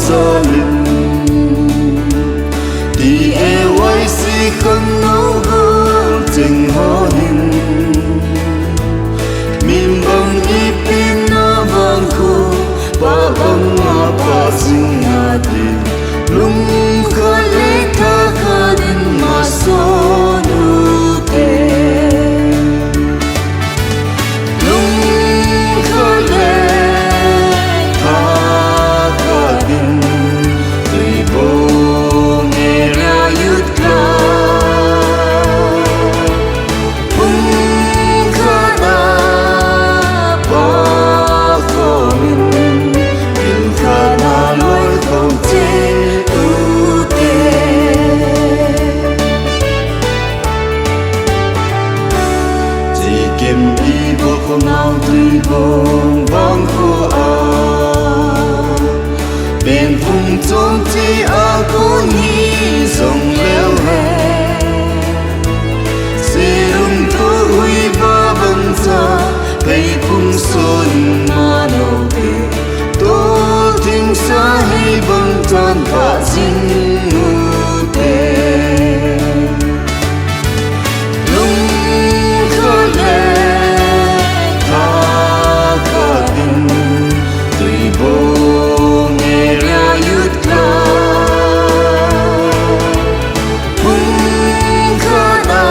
Jerusalem DAYC khăn nấu gương tình hoa hình Mìm bằng y pin na vang khu Ba bằng nga ba zing nga din Lung ka le ka ka din ma so nu te Lung ka le ka ka din Tui bo nghe ra yut ka Hung ka da ba kho min Pil ka na loi không te u te Chỉ kiếm đi bộ không nào tùy bông vang khô bên vùng trông chỉ cô nghĩ dòng leo hè sẽ ung thu huy ba bằng ta cây phung xuân mà đầu tê tô tiếng xa hay bằng tan và dinh ngư tê lung khơi lệ ta khả đình tùy bố nghe ra yut ka hung khả da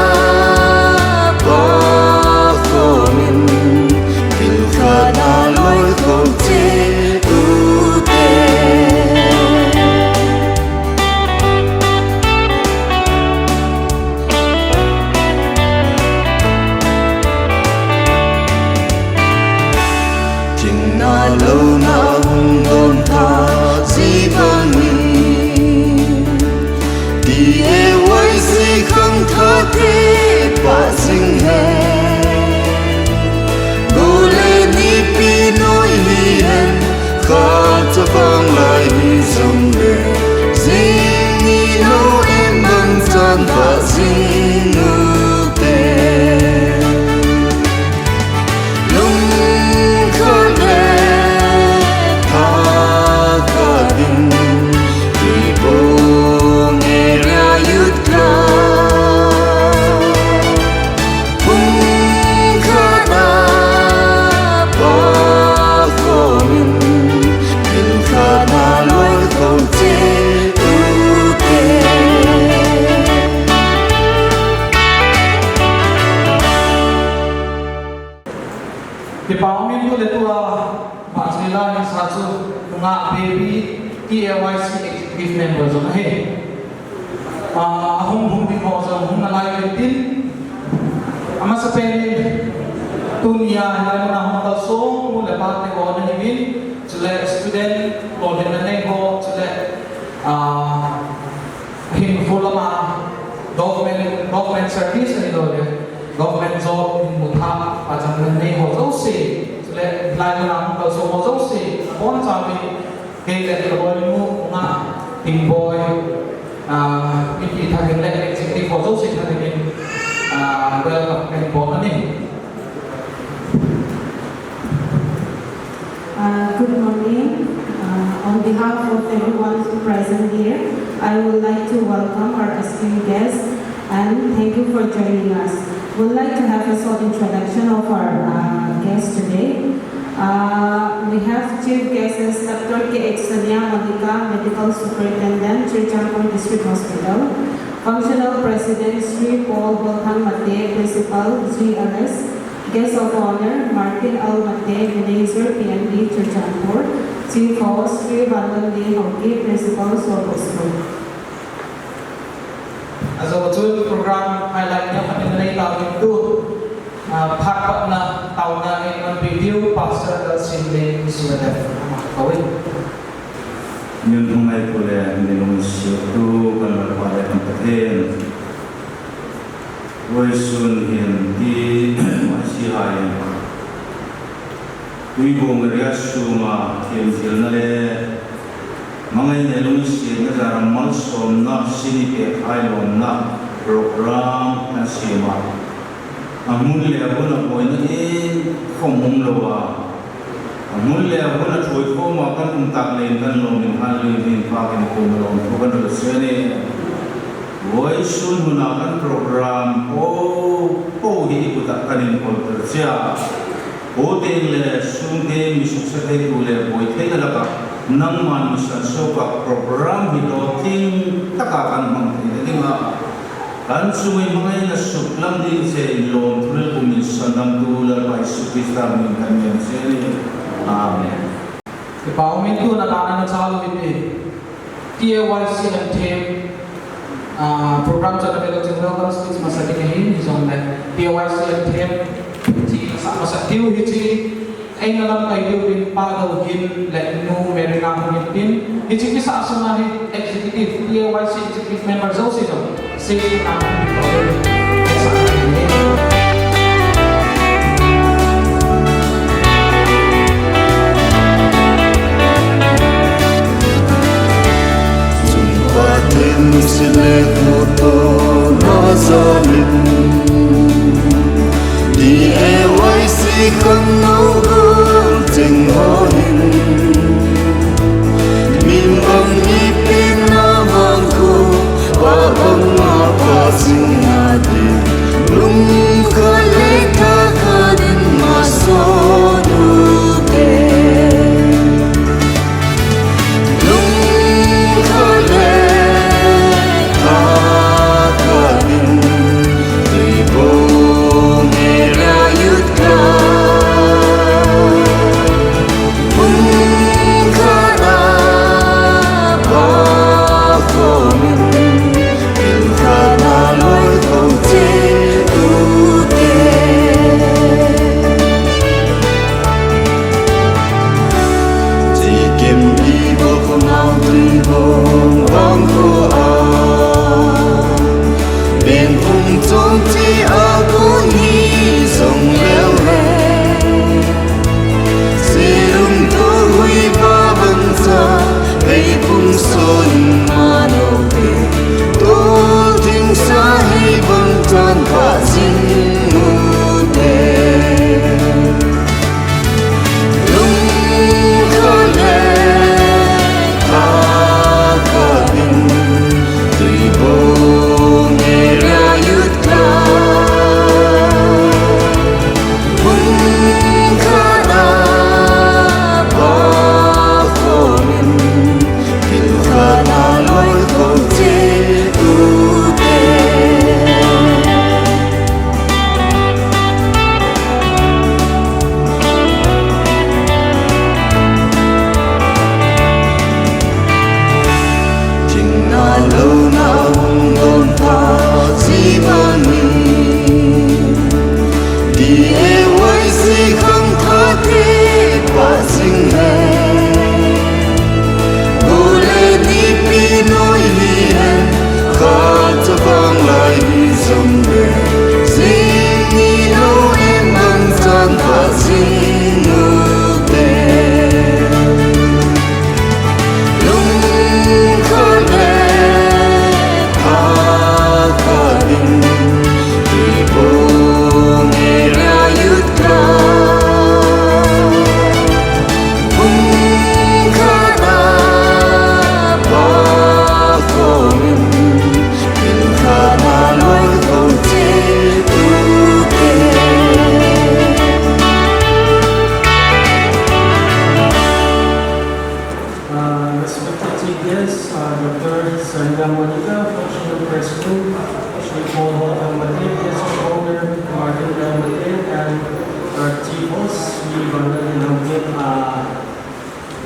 ba khổ min pil khả da lối không te u te Chừng na lâu na hung đôn tha di bằng mình DAYC không tha thế bà dinh hè Đô lê ni pi nói hi hèn khá cho vang lại hi dòng lệ Dinh ni nấu em bằng tan và dinh ngư tê Lung khơi lệ ta khả đình tùy bố nghe ra yut ka hung khả da ba khổ min pil khả da lối không te u te Di paumin tu letua Bachelor yang satu nga baby DAYC executive member zon he. Ahong bung di ko zon hung nalai tin. Ama sa pen tunia nalai na hung tal song mu lepat ne ko na himin sele student lo den na ko sele hin fulama government service ni lo de government job in mutha pajang ne ho zo se sele lai na hung tal song ho zo se bon sa mi ke le ko mu nga ting boy pi tha gen le executive ho zo se tha gen welcome kan bo ni Good morning. On behalf of everyone present here, I would like to welcome our esteemed guests and thank you for joining us. We would like to have a short introduction of our guests today. We have chief guests Dr. K.H. Sanya Madika, Medical Superintendent, Chirchampur District Hospital, Functional President Sri Paul Bolhan Mate, Principal GRS, Guest of Honor Martin Al Mate, Manager PNB Chirchampur, Chief Host Sri Vandal D. Hockey, Principal Sopo School. Also betul program highlightnya mengenai tahun itu Pak na tahun na review pastor Sinde Sudah kawin. Yun ang may pula nilong siyuto kan pada kampeten. Waisun hindi masihayan. Tuibong riasuma tiil na le mga nilong siya na ramal som na sinike ayon na program na siyama. Amun le abuna po na khomum lowa. Amun le abuna choy ko makan untak len kan lo min hal sene voi sun hunakan program po hi ikutak kanin polter sia hotel le sungde misuk sa kay kule boy kay nalaka nang man misan sopak program hito ting takakan mang tinga kan sumay mga nasuklang din sa ilong tulad kumisan ng tulad by Sukista min kanyang sene amen Paumin ko natanan sa halawin TAYC and team program sa National General States masakinahin isang TAYC and team sama sa TUHG ay nalang kayo din pagawin like no meron na akong din hindi bisa asumahin executive TAYC executive members also say na Silekuto nazalim DAYC kanauhul tinghohin Mimbang ipinamangko Wabang mapasing natin Lungkalita ka din masonutin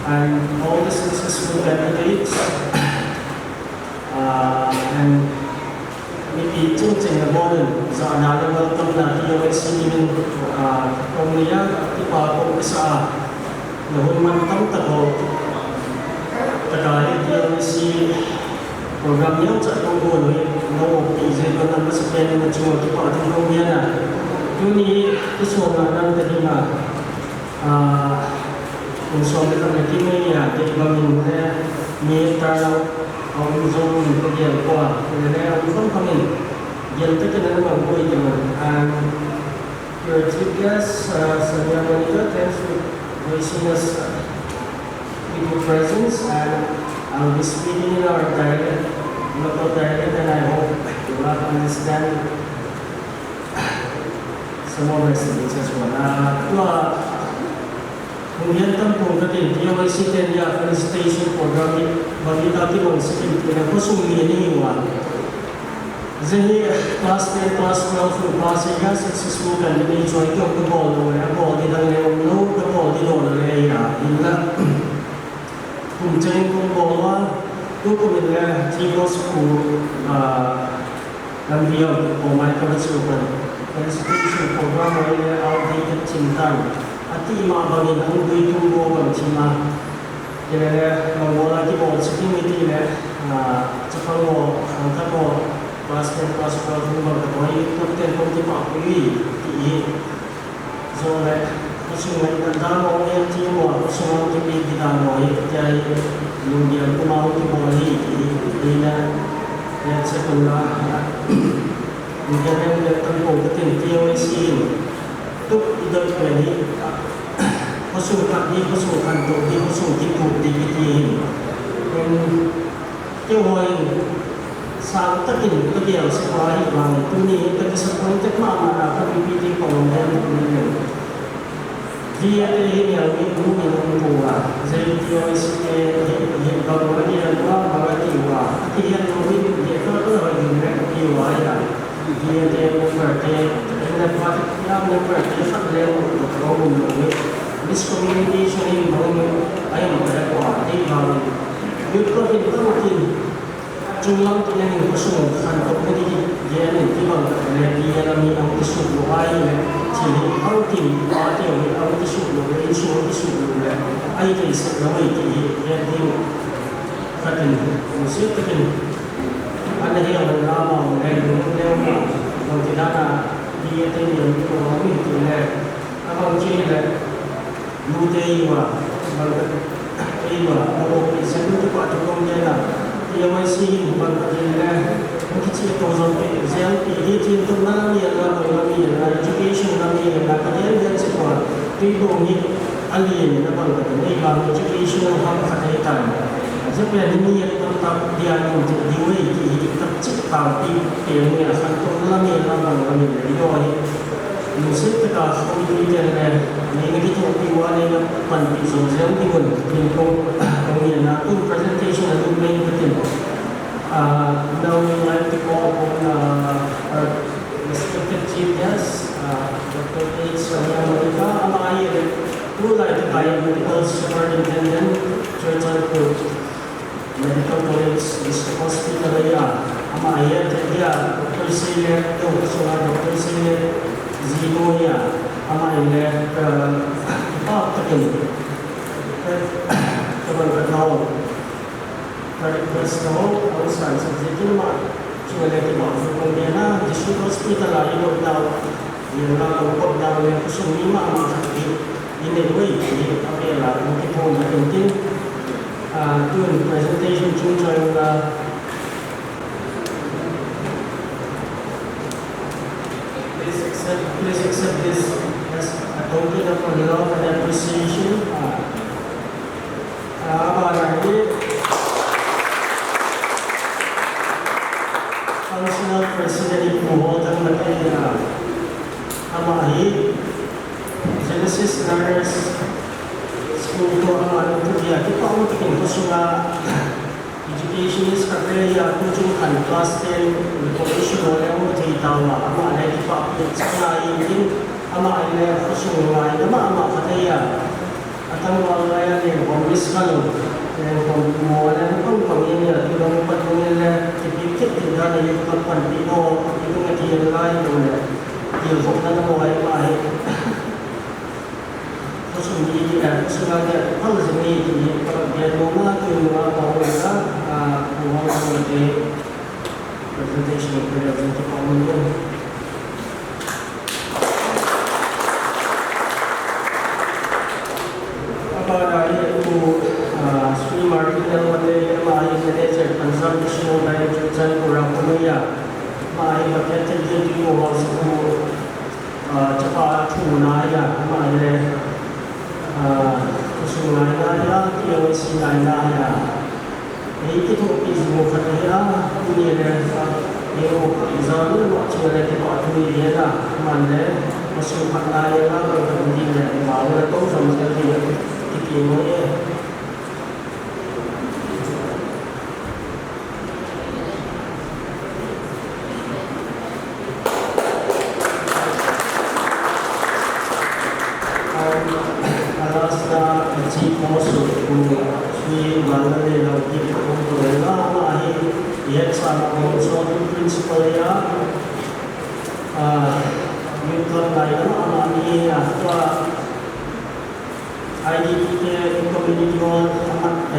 and all the successful candidates and maybe changing the model sa another welcome na TOSC min pamilya ipa ko isa na man tam tago tagali TOSC program yang sa tunggu no PZ ko na masakyan na chuo ipa ating pamilya na yuni iso na nang tadima kung sobrang kami timay niya, di ba minta may tarlaw ang zong pagyan ko kaya ang zong kami yan tayo na naman buhay naman and your chief guest sa Manila, thanks for gracing us with your presence and I'll be speaking in our dialect local director and I hope you will understand some of the residents as well. โรงเรียนตั้งโครงการที่เอาไว้สิเดียนยาฟิลิสเตชันโปรแกรมบางทีตาที่มันสกิลที่เราก็ส่งเรียนนี่ว่าจะให้คลาส10 คลาส12หรือคลาส1 successful กันในช่วงที่เราก็บอกเลยนะบอกที่ดังเลยโน้ตก็บอกที่โดนเลยอ่ะอินละผมจะให้ผมบอกว่าทุกคนเนี่ยที่เขาสกูลำเดียวของมันก็จะสูงกันEducation program ini outdated cinta. Ati ima bagi nang dui tunggu bang cima. Jadi mengbola di bawah security ni, cepat mo, angkat mo, basket tunggu bang ketua kapten komite pak pilih ti. So le, masuk lagi dalam orang yang cima mo, semua tim di dalam mo, jadi lumbia kumau ti bola ni, ini yang sekolah. Mungkin yang datang kompetensi TOSC untuk tidak berani kosong kaki kosong kantor di kosong tipu di dan tiawai saat takin takial sekolah bang tuni tapi sekolah tak mana kami pilih pengumuman ini dia ini yang itu yang buat jadi TOSC yang kalau dia dua bagi dua tapi yang mungkin dia kalau lagi dua ya dia memberke dan dapat yang memberke fadleu untuk miscommunication ini bangun ayam berapa di bawah itu kita mungkin jumlah yang kosong kantor ini dia nanti bang dia kami yang isu doai jadi autim isu ai itu selama ini dia katakan mesti katakan ada yang bernama Leo Montinana dia yang ekonomi itu abang cina Mudaiwa mau sebelum itu Pak Jokowi dia masih bukan kerja mungkin sih tozonzel ini untuk nami education nami kerja dan sekolah itu ini alien abang kata ini bang education hak kesehatan sebenarnya ini yang tetap dia untuk diwai tetap cipta di yang kantor lami dari doa musik kita seperti ini kita diwali panti sosial timun untuk kemudian aku presentation atau main penting now we like to call on our respected chief guest Dr. H. America Amaya who like to buy medical superintendent Church Medical College Hospital Amaya dia Dr. Senior Dr. Senior Zinoya Amaya takin keberkatau berkesau urusan seperti mah cuma lagi mahu kemudian di hospital ini tahu yang lalu tahu yang kusumi mah ini tapi lah mungkin pun penting doing presentation join please accept this as a token of love and appreciation. Functional President Ibu Hotang Matay Amahi Genesis Nurse School ko ang dia kita ang tingin ko sa education is career coaching kan class 10 vocational yang tawa ama ada di pak sekolah ini ama ada khusus lain ama katanya atau walaya yang komis kalau yang kemudian pengirian itu dalam pengirian sedikit tidak ada yang tempat itu ngajian lain dia fokus mulai khusus ini khusus ada hal seperti ini kalau dia rumah tu bawa presentation of representative Parliament. Apabila itu Sri Martinel Mandela Mahi Manager Consumption Director Chan Kurang Pemaya Mahi Bagian Jadi Mohon Sebuah Cepat Tunaya Mahi Kesungai Naya TOSC Naya itu izin kerja ini ada yang izin waktu ada waktu dia lah mana masuk pakai lah berhenti lah mau lah tu sama sekali dikimanya alasnya kecil masuk si mana ni lah kita kumpul lah akhir ia sama konsul prinsipal ya Newton lain anak ni apa IDP community hall amat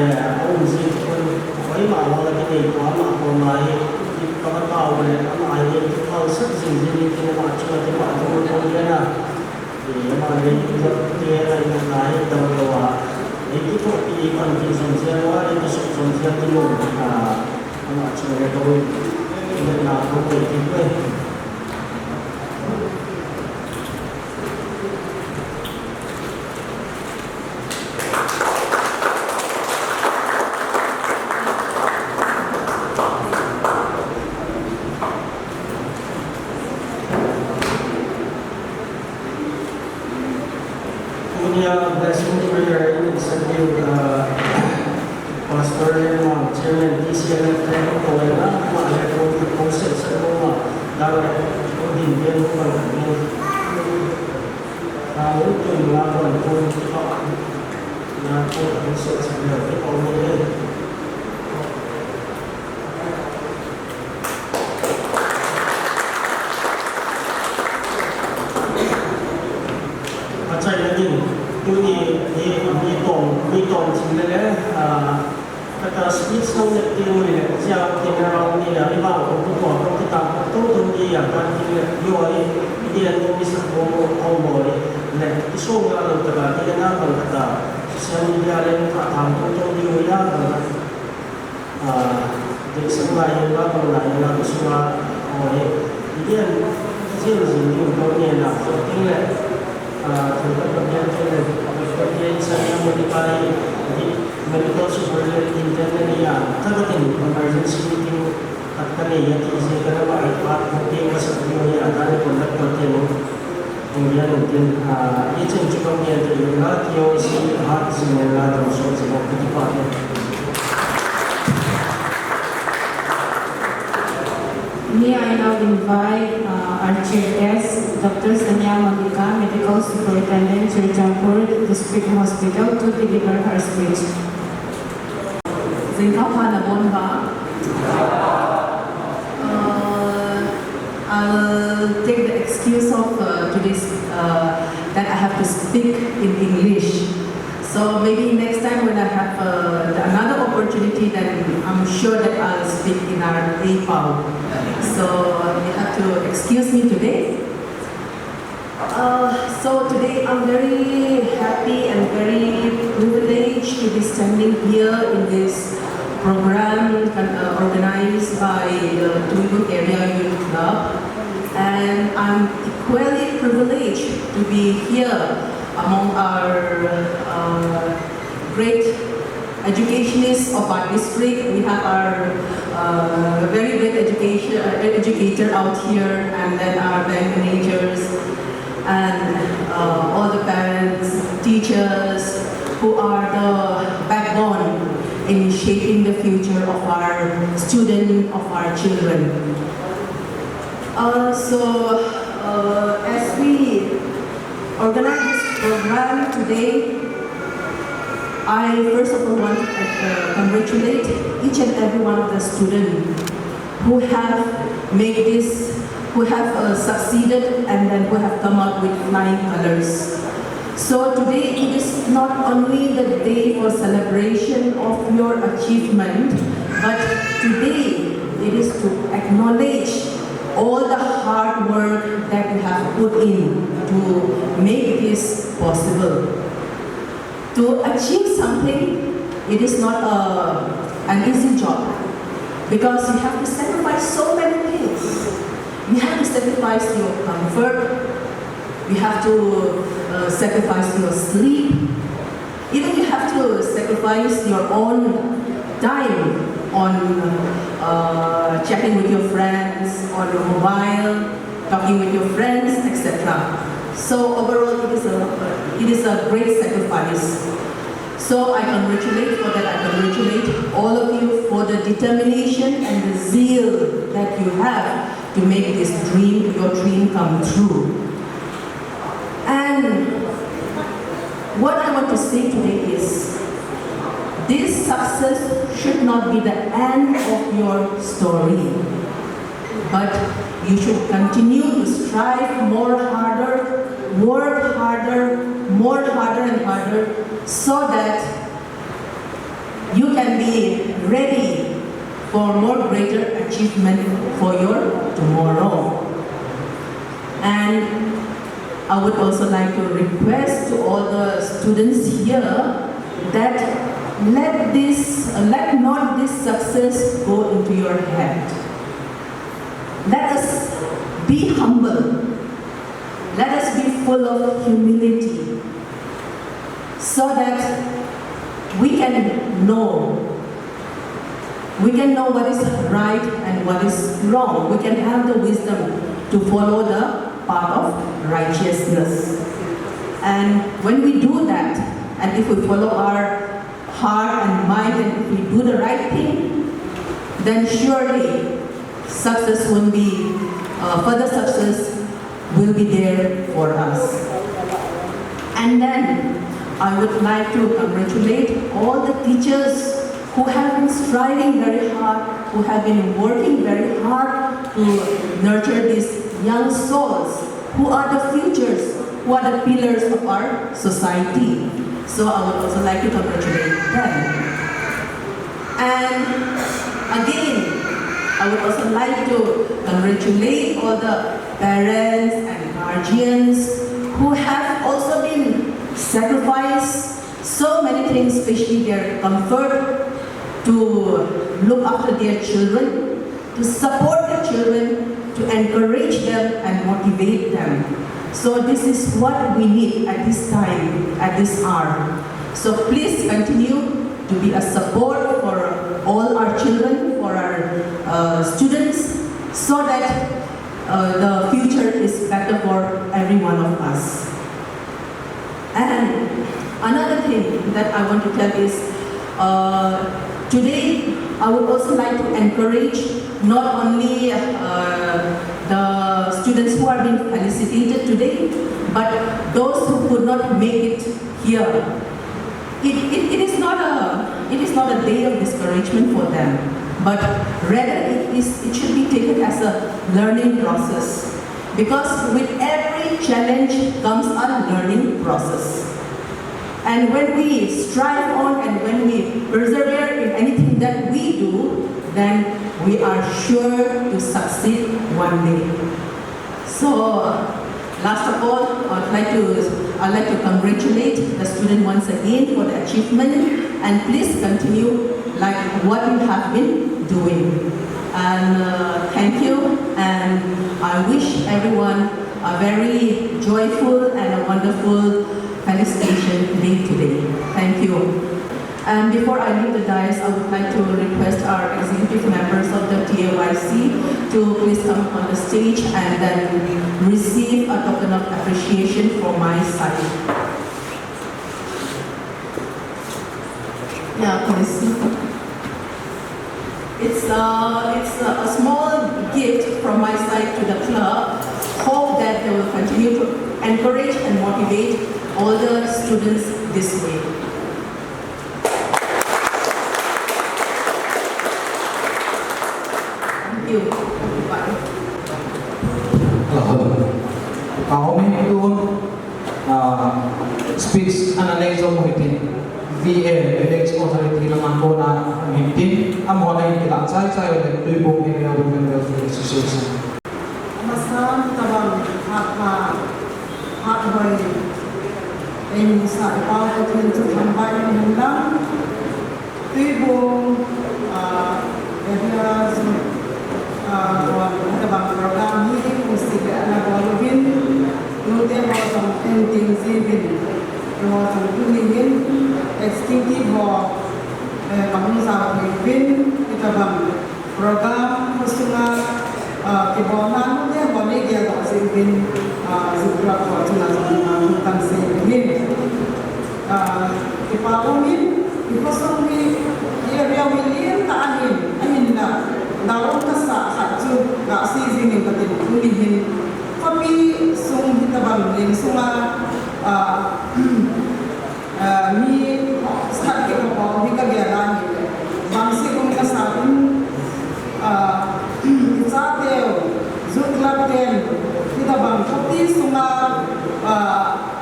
unsur pun koi mahu lagi ni amat pemai kalau tahu ni amat IDP kalau sering jadi macam macam dia lah mana dia lain lain tahu itu di kantin sosial itu sosial itu anak cakap tahu ini nak apa itu punya blessing prayer ini sambil pastor yang chairman DCLF ko wala maala ko proses semua dapat din din ko tahu tu melakukan pun na ko proses semua ko ni macam lagi tu ni tong sebenarnya kata speech nang nyetir ni siapa general ni dari bang untuk kita tu dia akan dia bisa ngomong ni isu yang ada dia nak kata sosial media lain tak tahu tu dia jadi semua yang lain semua dia sini untuk ni nak tinggal kemudian saya modify di medical supervisor internally tagatin emergency meeting at kaniya kasi kanawa ay mungkin masuk dunia ada conductor kemudian itu juga yang terlihat yang si hati sebenarnya termasuk sebuah kehidupan. May I now invite our chair guest, Dr. Sanya Mangika, Medical Superintendent, Chirchampur District Hospital, to deliver her speech. Zinkapa Nabon ba? I'll take the excuse of today's that I have to speak in English. So maybe next time when I have another opportunity, then I'm sure that I'll speak in our APAL. So you have to excuse me today. So today I'm very happy and very privileged to be standing here in this program organized by the Tumbuk Area Youth Club. And I'm equally privileged to be here among our great educationists of our district. We have our very great educator out here, and then our bank managers, and all the parents, teachers, who are the backbone in shaping the future of our students, of our children. As we organize this program today, I first of all want to congratulate each and every one of the students who have made this, who have succeeded, and then who have come out with flying colors. So today it is not only the day for celebration of your achievement, but today it is to acknowledge all the hard work that you have put in to make this possible. To achieve something, it is not an easy job, because you have to sacrifice so many things. You have to sacrifice your comfort, you have to sacrifice your sleep, even you have to sacrifice your own time on chatting with your friends, on your mobile, talking with your friends, etc. So overall, it is a great sacrifice. So I congratulate for that. I congratulate all of you for the determination and the zeal that you have to make this dream, your dream, come true. And what I want to say today is, this success should not be the end of your story, but you should continue to strive more harder, work harder, more harder and harder, so that you can be ready for more greater achievement for your tomorrow. And I would also like to request to all the students here that let not this success go into your head. Let us be humble. Let us be full of humility, so that we can know what is right and what is wrong. We can have the wisdom to follow the path of righteousness. And when we do that, and if we follow our heart and mind, and if we do the right thing, then surely success will be, further success will be there for us. And then I would like to congratulate all the teachers who have been striving very hard, who have been working very hard to nurture these young souls, who are the futures, who are the pillars of our society. So I would also like to congratulate them. And again, I would also like to congratulate all the parents and guardians who have also been sacrificed so many things, especially their comfort, to look after their children, to support their children, to encourage them and motivate them. So this is what we need at this time, at this hour. So please continue to be a support for all our children, for our students, so that the future is better for every one of us. And another thing that I want to tell is, today I would also like to encourage not only the students who are being felicitated today, but those who could not make it here. It is not a day of discouragement for them, but rather it should be taken as a learning process. Because with every challenge comes a learning process. And when we strive on and when we persevere in anything that we do, then we are sure to succeed one day. So, last of all, I'd like to congratulate the student once again for the achievement, and please continue like what you have been doing. And thank you, and I wish everyone a very joyful and a wonderful felicitation day today. Thank you. And before I leave the dais, I would like to request our executive members of the TAYC to please come on the stage and then receive a token of appreciation from my side. Yeah, please. It's a small gift from my side to the club. Hope that they will continue to encourage and motivate all the students this way. Thank you. Bye. Kami itu speech analyze mo hitin VA Village Authority ng ako na hitin ang mga ilang say ulit tuibong area women welfare association. Masam tabang hak boy in sa ipaw ko tinto tambay ng hanggang tuibong areas tabang program healing mesti na bologin nute mo sa ending civil mo sa tulingin extinctive ho kamu sa pin tabang program kusuma kibonan dia boleh dia tak sipin zikra ko tuna tentang sipin kiparumin ipasumi dia william ahin na dalam kasa haju ga sizing patin ulihin kopi sung tabang ling sunga ni sakit ko di kagayan bangsi kung kasabin sateo zuklaten kita bang kopi sunga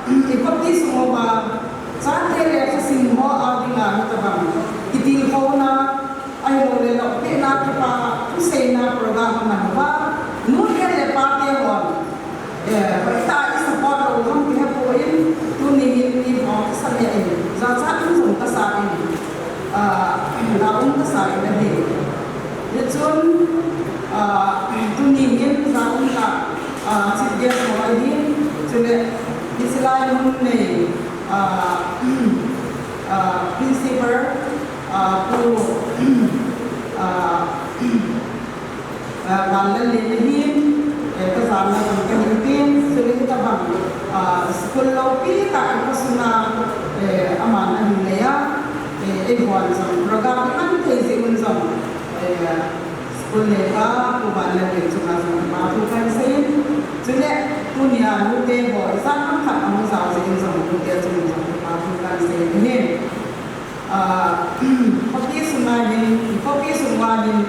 ipati sunga ba satele kasing mo adinga kita bang itil ko na ay le lo pina pa kusena program manwa nuriya pate hon kita support orang kita poin tunin ni mo sa ya ini za sa tu ka sa ini laung ka sa ini yechun tunin ni zaung ka sidya mo ini jule isilay mun ne principal pu balan lehin kasama ng kahilpin sulit kita bang school law pilita ko suna aman ang hilaya ibuan sa program kan tezi unzong school leba ko balan din sa matukan sayin sulit punya nute ho isang kan ang sa unzong nute sa matukan sayin hin kopi sumahin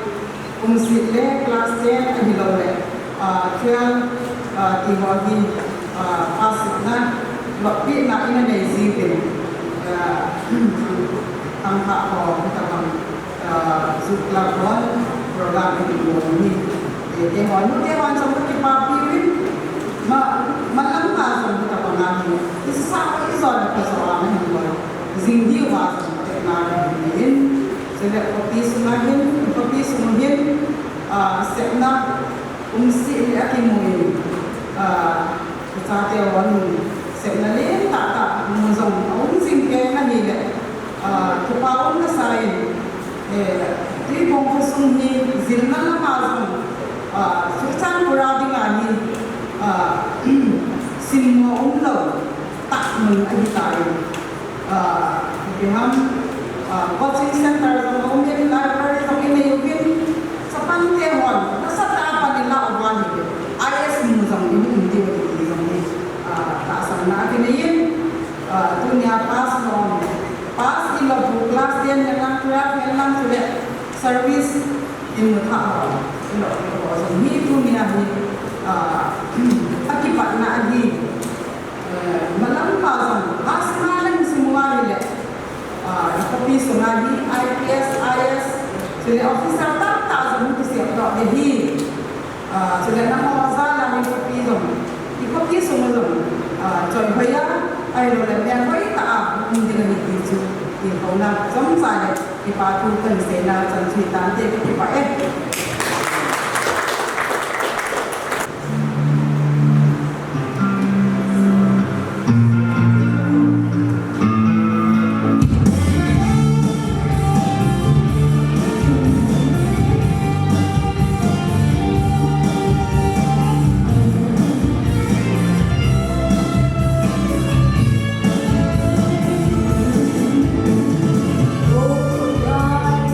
umsile class 10 ahilole 12 tiwagi pasik na lopi na ina na isipin ang kao kita bang suklapon program ini tehon sa mga kipapirin malampas ang kita bang namin isa na kasawanan mo zingdiwa sa mga namin sila kopi sumahin sekna umsi akin mo sa atin sekna rin tata muzong umsing kaya kanila kupaon na sayin tripong kusunghi zilna na mazong susan kuradi ngani sinmo umlaw takman agitayo Piham coaching center sa Maumin Library sa Kinayugin sa Panteon nasa taapan nila uwan ayes mo sa hindi taasang na kinayin dunya pas ilo class din ng craft ng sulit service in mutao ilo so ni dunya ni akipat na agi malampasan asmalan semua nila kopi sunagi IPS IS sila officer tata sa mutu siya do dehi sila na mawazala ni kopi dong ikopi sumulong joy hoya ay lo le yan hoy ta hindi na nitisu di ko na samsaya ipatu kan sena sansitan te ki pa Oh, God,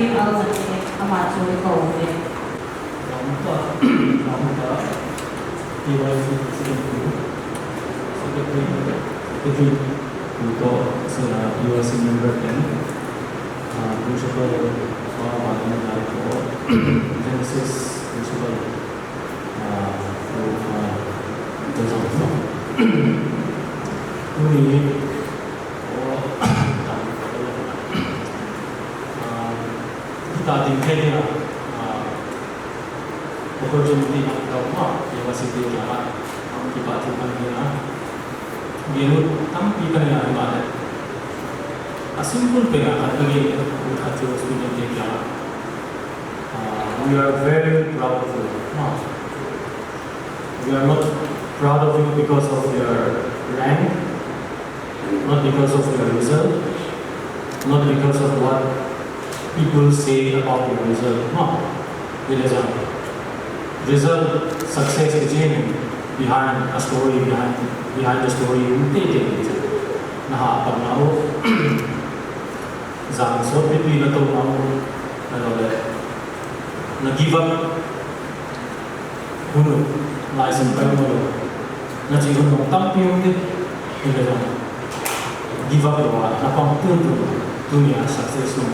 Hakim Al-Zakir Ahmad Suriko. Secretary untuk USC member dan principal Genesis principal ini kita tinggalnya opportunity kalau university yang kita tinggalnya Biarut tampi kan yang ada. Simple pega katanya kita student dia. We are very proud of you. We are not proud of you because of your rank, not because of your result, not because of what people say about your result. No, it is a result success is behind a story behind the story you take it na pag nao zang so pipi na to nao na give up huno license pa mo na jigon ng tampi yung din ila give up wa na pang punto dunia success mo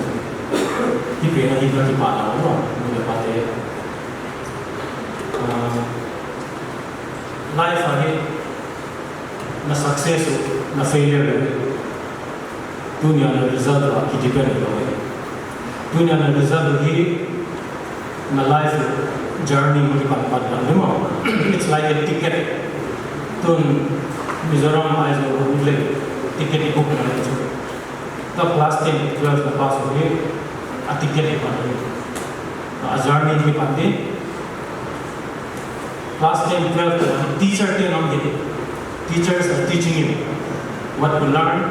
pipi na hiba di pa na no mo pate life ahead na success na failure dunia na result wa kidepend ho dunia na result hi na life journey mo dipapat mo it's like a ticket tun Mizoram eyes over ticket book na ito the class 10 12 na pass ho a ticket pa a journey dipandi class 10, 12, teacher teachers are teaching you what to learn.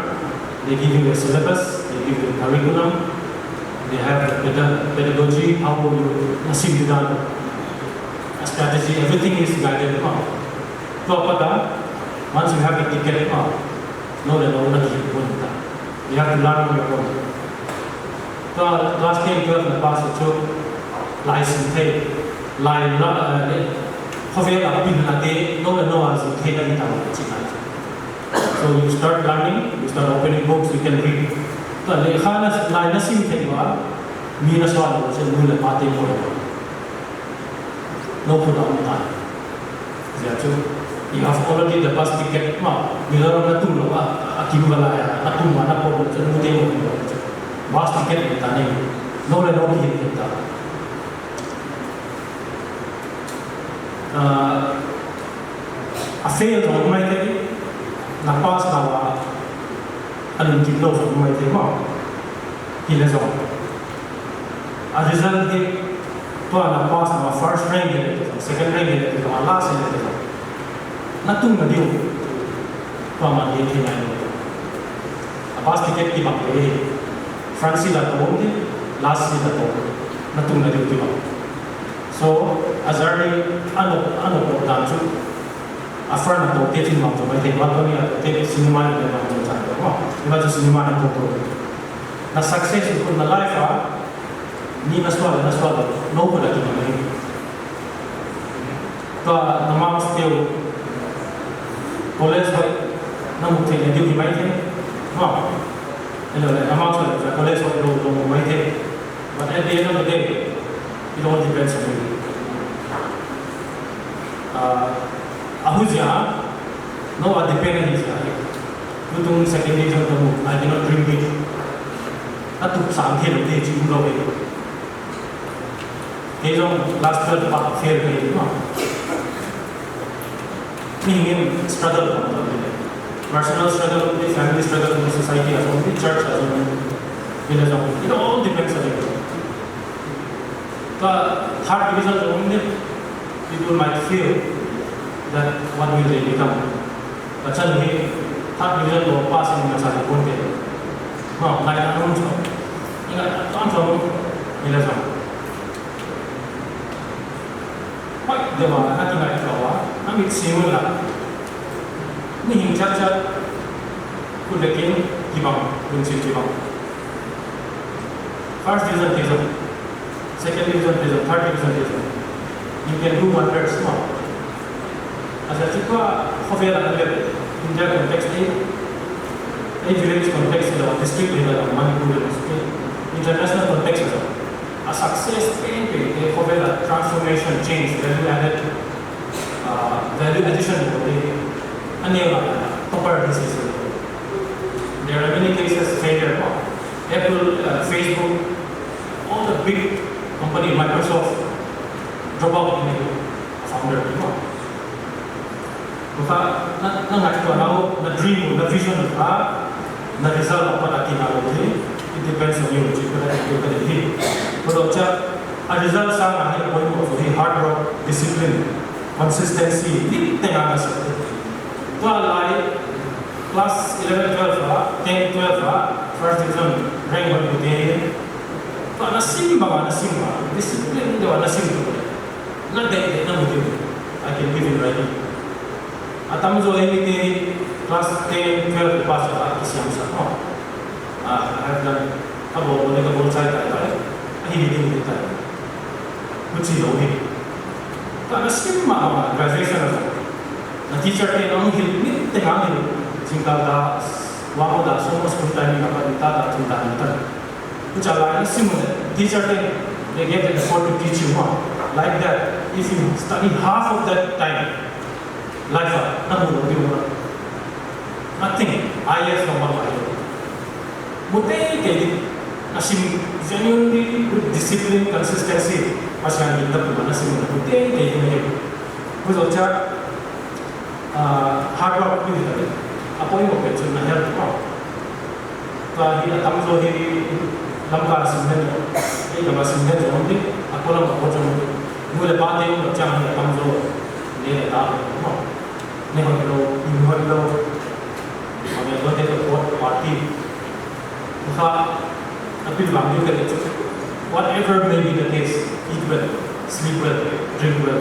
They give you a syllabus, they give you a curriculum, they have the pedagogy, how you must be done, a strategy, everything is guided upon. Once you have a ticket, know that all that you have to learn on your own. Class 10, 12, the pass the license, so you start learning, you start opening books, you can read. So no put on time. You have already the bus ticket. Bus ticket a failed on my day, na pass na anong kilo sa my day mo. Hilazon. A result hit to na pass na first rank second rank last rank natung na diyo to man din hinay. A pass ticket di bang front sila to last sila to natung na diyo diba. So, as early po danjo, after na to, titin mo to, may tiwag ko niya, sinima na naman ito dyan. Diba ito sinima na po to. Na successful na life ni naswala, no po na kinamay. Ito, namamas tiyo, college ba, namutin, hindi ko himay tiyo. Namamas tiyo, college ba, ito himay tiyo. But at the end of the day, it all depends on you. Ahuzya, no, depend on his life. Lutong second day of the move, I cannot dream big. At to some head of the age, you know it. He's on last 12 part fair day. Meaning struggle, personal struggle, family struggle, society as well, church as well. It all depends on you. But third division only people might feel that what will they become. But suddenly, third division will pass in the side one day. No, like that one job. You got one job, you know. What the one, nothing like that. I mean, similar. Nih cacat, kuda kini, kibang, bensin kibang. first division division, second division division, third division division. You can do one very small. As a chico, Hovela India context, a village context, district level, Manipur, international context. A success in a Hovela transformation change, value added, value addition to the proper disease. There are many cases failure. Apple, Facebook, all the big company, Microsoft, drop out in the founder. The dream, the vision, the result of what it depends on you. But a result is hard work, discipline, consistency. Class 11, 12, 10, 12, first division, rank 1 to 10. But nasimba, discipline, nasimba. Not that I can give it right now. Atamzo class 10, 12, pass I have done a both side. I didn't get that. Which is okay. But nasimba, graduation. The teacher can only Singkata, Wamoda, so much good time in Kapita to the which are similar. Teacher they get the effort to teach you more. Like that, if you study half of that time, life nothing. IS from one Asim genuinely with discipline, consistency, Asian in the Nasim, with hard work with it. Appointment to the health problem. So he Tamzo Lamka Simento, Ega Simento only, Apola Poton, who the party of Jam Tamzo, near the Neholo, Inholo, on the Lotte party. Whatever may be the case, eat well, sleep well, drink well.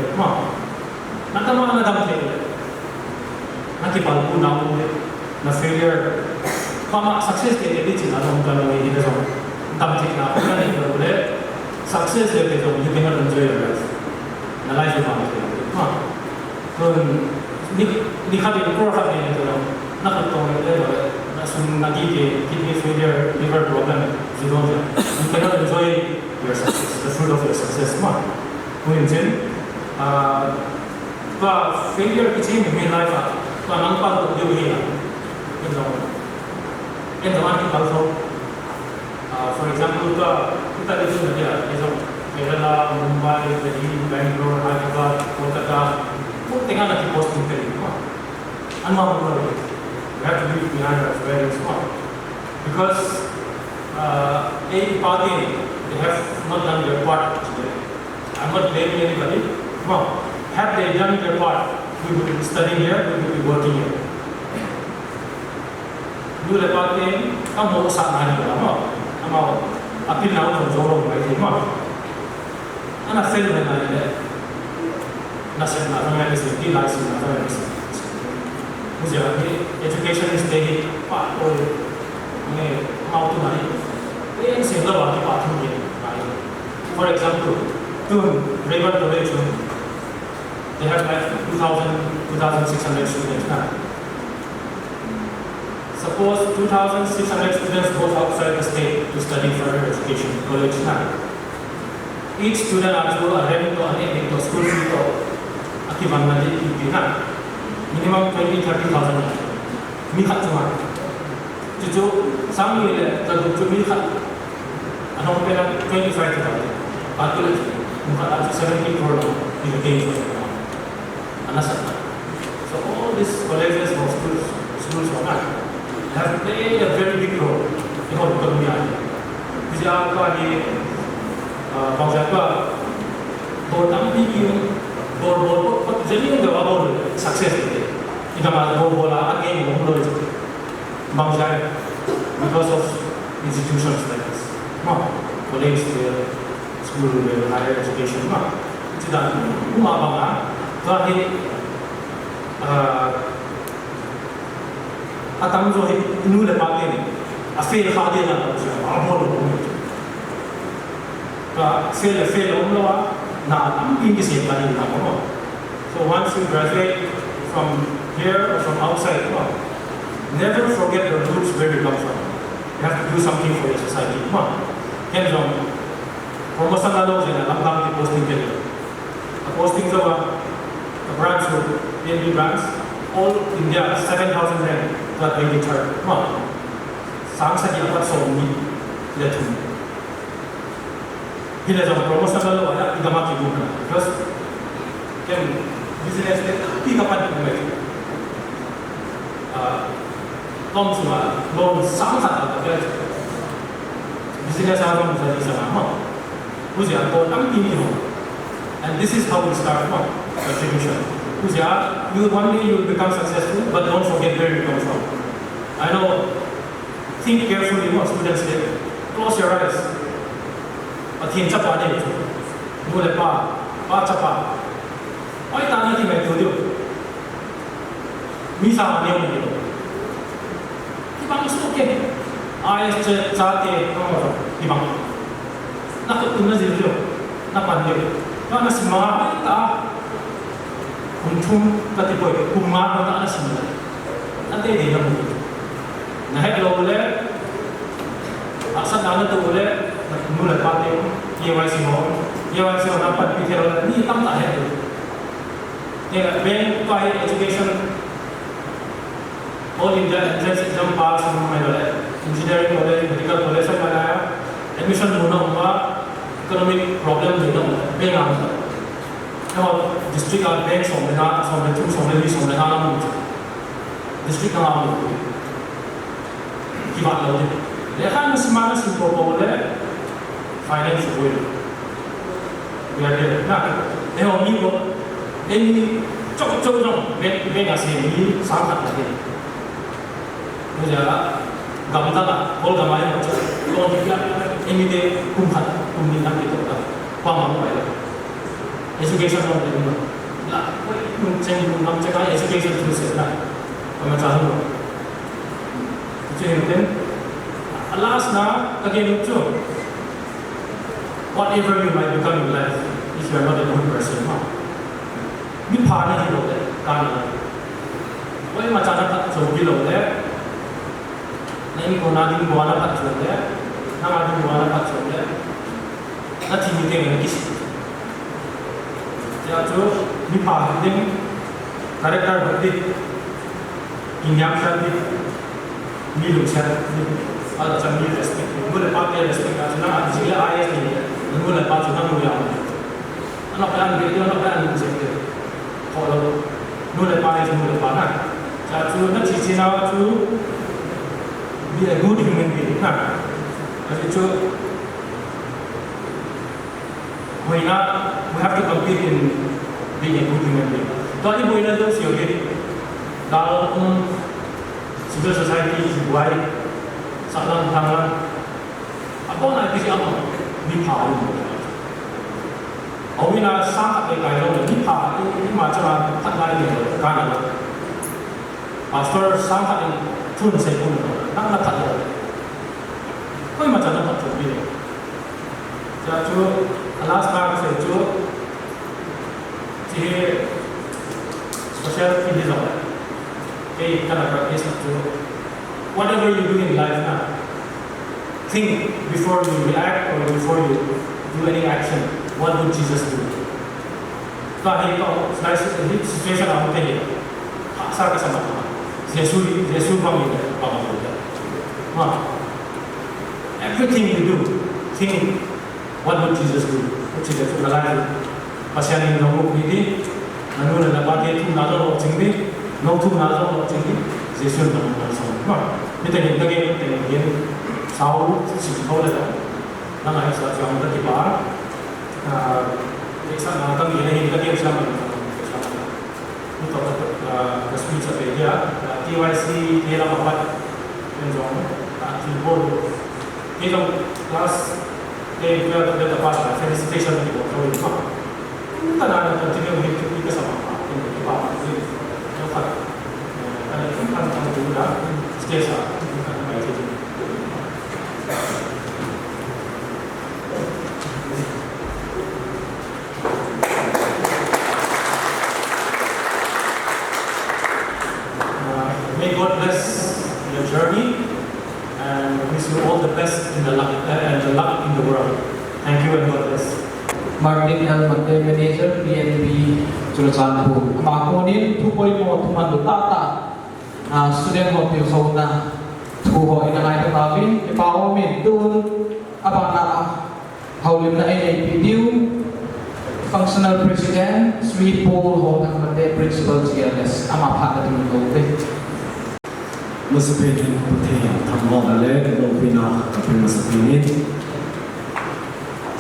Na failure, success ke liye china dong ka nahi ide dong tam thik na pura nahi bole success lete dong you cannot enjoy your life na life ma to nikha de ko ha ne to na ka to ne na sun na ki kidney failure, liver problem zero you cannot enjoy your success, the fruit of your success ma ko injin failure ki chain in life nang pa to dio hi in the one also for example kita lihat dia Kerala, Mumbai, Delhi, Bangalore, Hyderabad, Kolkata tengah lagi posting tadi we have to be behind us very smart because a party they have not done their part today. I'm not blaming anybody. Have they done their part, we would be studying here, we would be working here. You lepas ni, kamu sana ni lah, kamu apil nak jorong lagi, anak fail mana ni? Nasib nak orang yang sendiri, license nak orang yang sendiri. Mujhe ni education is daily part or ni mau tu nahi. Ini single bagi part tu ni. For example, tu Raymond College, they have like 2,600 students now. Suppose 2,600 students go outside the state to study further education college now. Each student has to rent to school fee to akibat nanti ipina minimum 20-30,000. Mihat cuma. Cucu sami le cucu mihat. Anong pera 25,000. Atul muka aja 70 crore education. Anasat. So all these colleges or schools have played a very big role in our economy. Jadi apa ni bangsa apa botam bikin bor jadi enggak apa sukses gitu. Kita malah bola again bola bangsa because of institutions like this. College, school, higher education. Jadi rumah bangsa terakhir atam jo inu le pate ni affair khade na abol fail umlawa na amping kisip tadi na ko. So once you graduate from here or from outside, never forget the roots where you come from. You have to do something for your society. Ken jong promotion na lo jena lam ki posting ke posting so the branch PNB branch all India 7,000 rand that they deter. Sang sa dia pat so ni le tu. Hila jong promotion na lo ya igama ki buka. Because ken business le ti kapan ko mai. Long semua long sang sa ta ke business around jadi sama. Usia to tam ini ho. And this is how we start contribution. Usia, you one day you will become successful, but don't forget where you come from. I know. Think carefully what students say. Close your eyes. Athin chapa de. Mule pa chapa. Oi tani ki mai tu. Misa ne ni. Ki bang suke. Ayes chate ki bang. Nak tunna ziljo. Na pande. Na sima ta. Kuntum katipoy kumar na ana sima. Ate de na mu. Naik lo boleh, asal dana tu boleh, mula pate, KYC dapat pikir ni tam tak ada. Ni bank kaya education, all India entrance exam pass semua boleh, engineering boleh, medical boleh semua ada. Admission muna umma, economic problem juga, bank ada. Kalau district ada bank somai tu alam, district alam. Kibat lo ni. Lekan semana simpul boleh finance boleh. Biar dia. Nah, ni ko ini cok dong. Ben asyik ni sangat lagi. Muja gamta lah. Bol gamai macam. Kalau dia ini dia kumpulan itu tak. Paham apa? Education lo ni. Lah, macam cakap education terus lah. Macam tu. Then, alas na again too. Whatever you might become in life, if you are not a good person, mi phane hi lo de kan. Koi ma chana pat so bi lo de. Nahi ko na din buana pat so de. Na ma din buana pat so de. Na thi mi te ngi kis. Ya jo mi phane din character badi. Inyam shadi milu chat ada macam ni respect boleh pakai respect karena jika ayat ni boleh pakai nama yang anak kan dia anak kan jadi kalau boleh pakai jadi nak cici nak tu be a good human being nah jadi tu we have to compete in being a good human being tapi boleh tu siapa dalam civil society baik salam tangan apa nak kisi apa ni paling awina sangat berkaitan ni paling ini macam tak lain kan pastor sangat tun saya pun nak tak ada kau macam nak tu ni jadi alas kar saya tu jadi special ini lah kind of practice to whatever you do in life now. Think before you react or before you do any action. What would Jesus do? Kahit ito, sa situation ako tayo, sa kasama ko. Jesus bang ito, pamabuta. Everything you do, think, what would Jesus do? Kung sila ito nalayan, pasyanin ng mga hindi, nanunan na bagay ito, nalayan o tingin, no tu nazo tinggi Jesus no nazo ni te ngage te ngien sau si ko le na ngai sa jang ta ki ba sa na ta ni ni ta ki sa ma ni to ta speech sa pe ya KYC ni la ma en jong ta ti bo ni to class de ta pa felicitation ni ko to ta na ta ti ni ki ka sa ma ni ba ada tempat yang mudah, biasa bukan baik itu. Thank you and God bless. Martin L. Mate, Manager, PNB, Chulachanpur. Makonin, 2.0 Tumandu Tata, student of the Sauna, Tuho in the night of Avin, Ipaomin, Dun, Abana, Haulim na NAPDU, Functional President, Sweet Paul Hogan Mate, Principal CLS, Amapata Tumandu. มุสลิมประเทศทำมองอะไรโลกินากับเป็นมุสลิมนี่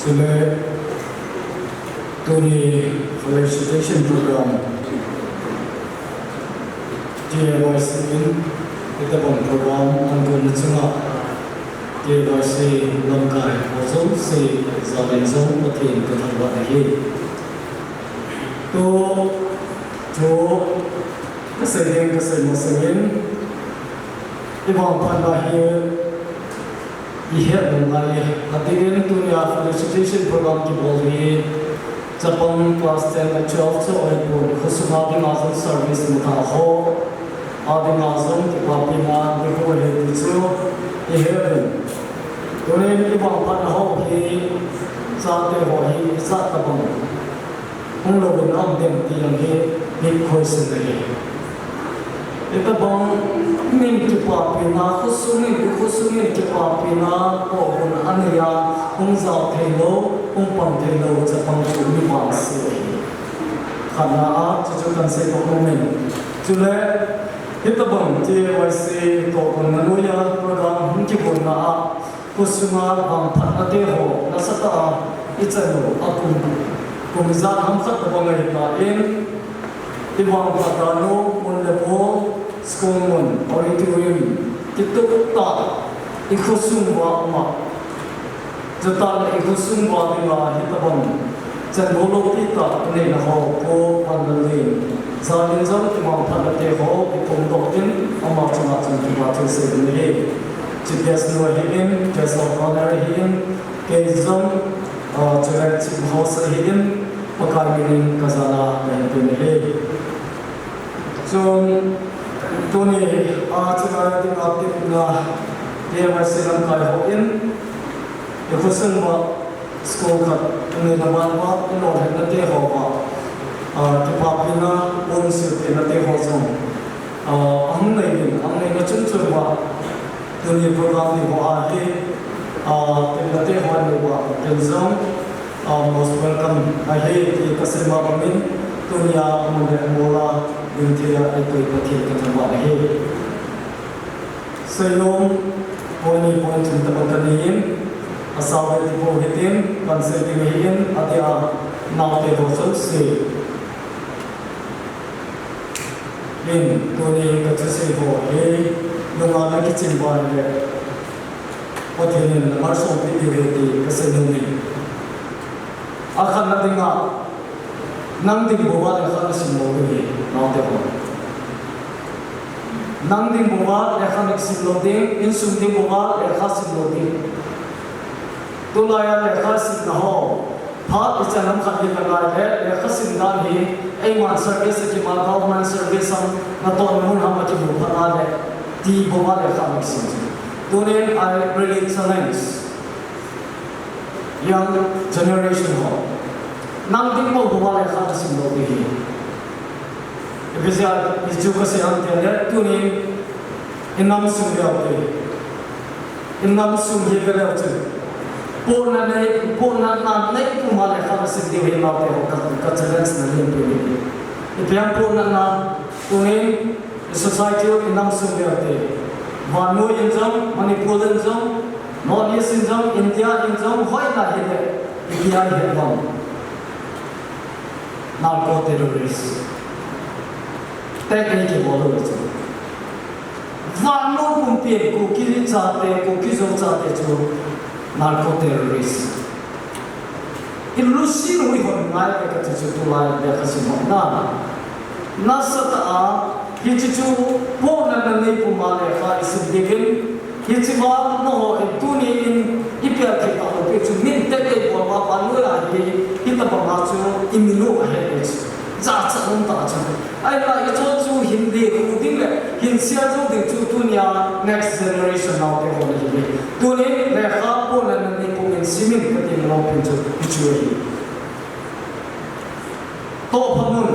ส่วนตัวนี้ felicitation program ที่เราสิ่งที่จะบอกโปรแกรมมันก็นึกถึงที่เราสิ่งลงกายผสมสิ่งสารสมประเทศก็ทำว่าได้ตัวจูก็เสียงก็เสียงมุสลิมIbang panahir ihya mengalih hadirin dunia felicitation program ki bolhi Japang class 10 and 12 so aipur khusuma di mazam service muta ho adi mazam ki papina di ko he chu ihya dunia ibang panaho hi sate ho hi sa tabang ung lo bin am dem ti yang hi big question le ita bang min ki papina khusumi ki papina ko bun ania ung za thelo ung pam thelo chapang chu mi ma se khana a chu kan se ko men chule ita bang je wa se to kon nanu ya program hun ki bun na khusuma bang phat ate ho na sata ichalo akum kumza ham khat bang ai ta in ibang patano mun lepo school auditorium kitu ta ikhusum wa ma jata ikhusum wa di la hitabam jan bolo pita ne na ho ko pandalin zalin zam ti ma phadate ho ikum to tin ama chama chan ti wa the se ne chies no him just of honor him ke zam chara chi ho se him pakamirin kazala ne so Tuni acara di aktif na dia masih langkai hoin. Ikhusun ba school kat ini naman ba ino henate ho ba. Tipapina unsil henate ho zong. Ang nay chuncur ba tuni program ni ho ahi henate ho ni ba tenzong most welcome ahi di kasima kami tunya mola India itu ikut ketemu akhir. Selom poni teman kanin asal itu hitin konsep ini ada naute hosul si. In poni kecil ho he dengan lagi cimban le. Otenin masuk video itu kesenungi. Akan nantinya nang ding bawa lekhan simlo ni naute ho nang ding bawa lekhan simlo ding in sum ding bawa lekha simlo ding tulaya lekha simna ho phat ichanam khatin laga hai lekha simdan hi ei man service ki ma government service sam na to mun ham ki bu phana le ti bawa lekha sim tone I really challenge young generation ho Nang din mo buwala ka sa lobi. Kasi isu kasi ang tiyan tunin inam sumyaw te. Inam sumye galaw te. Pona na kumala ka sa diwi na te ka challenge na din pili. Ipiyang pona na tunin society inam sumyaw te. Vanu injam, Manipur injam, North East injam, India injam, hoy na hile. Ikiya hile narco terrorist technique bolo chu vano kumpi ko kili chate ko kizo chate chu narco terrorist in lusin hui hon ngai ka chu tu lai de khasimo na sata a hichu po na nei pumale kha isim digin hichima no tuni in ipya ke ta pe chu min te te bo ma panu la hi kita ba chu iminu he za cha on ta cha ai la i chu hindi ku ding le hin sia chu de chu tunia next generation now te ho ni tuni le kha po na nei pu min simin ka tin lo pin chu chu hi to phamun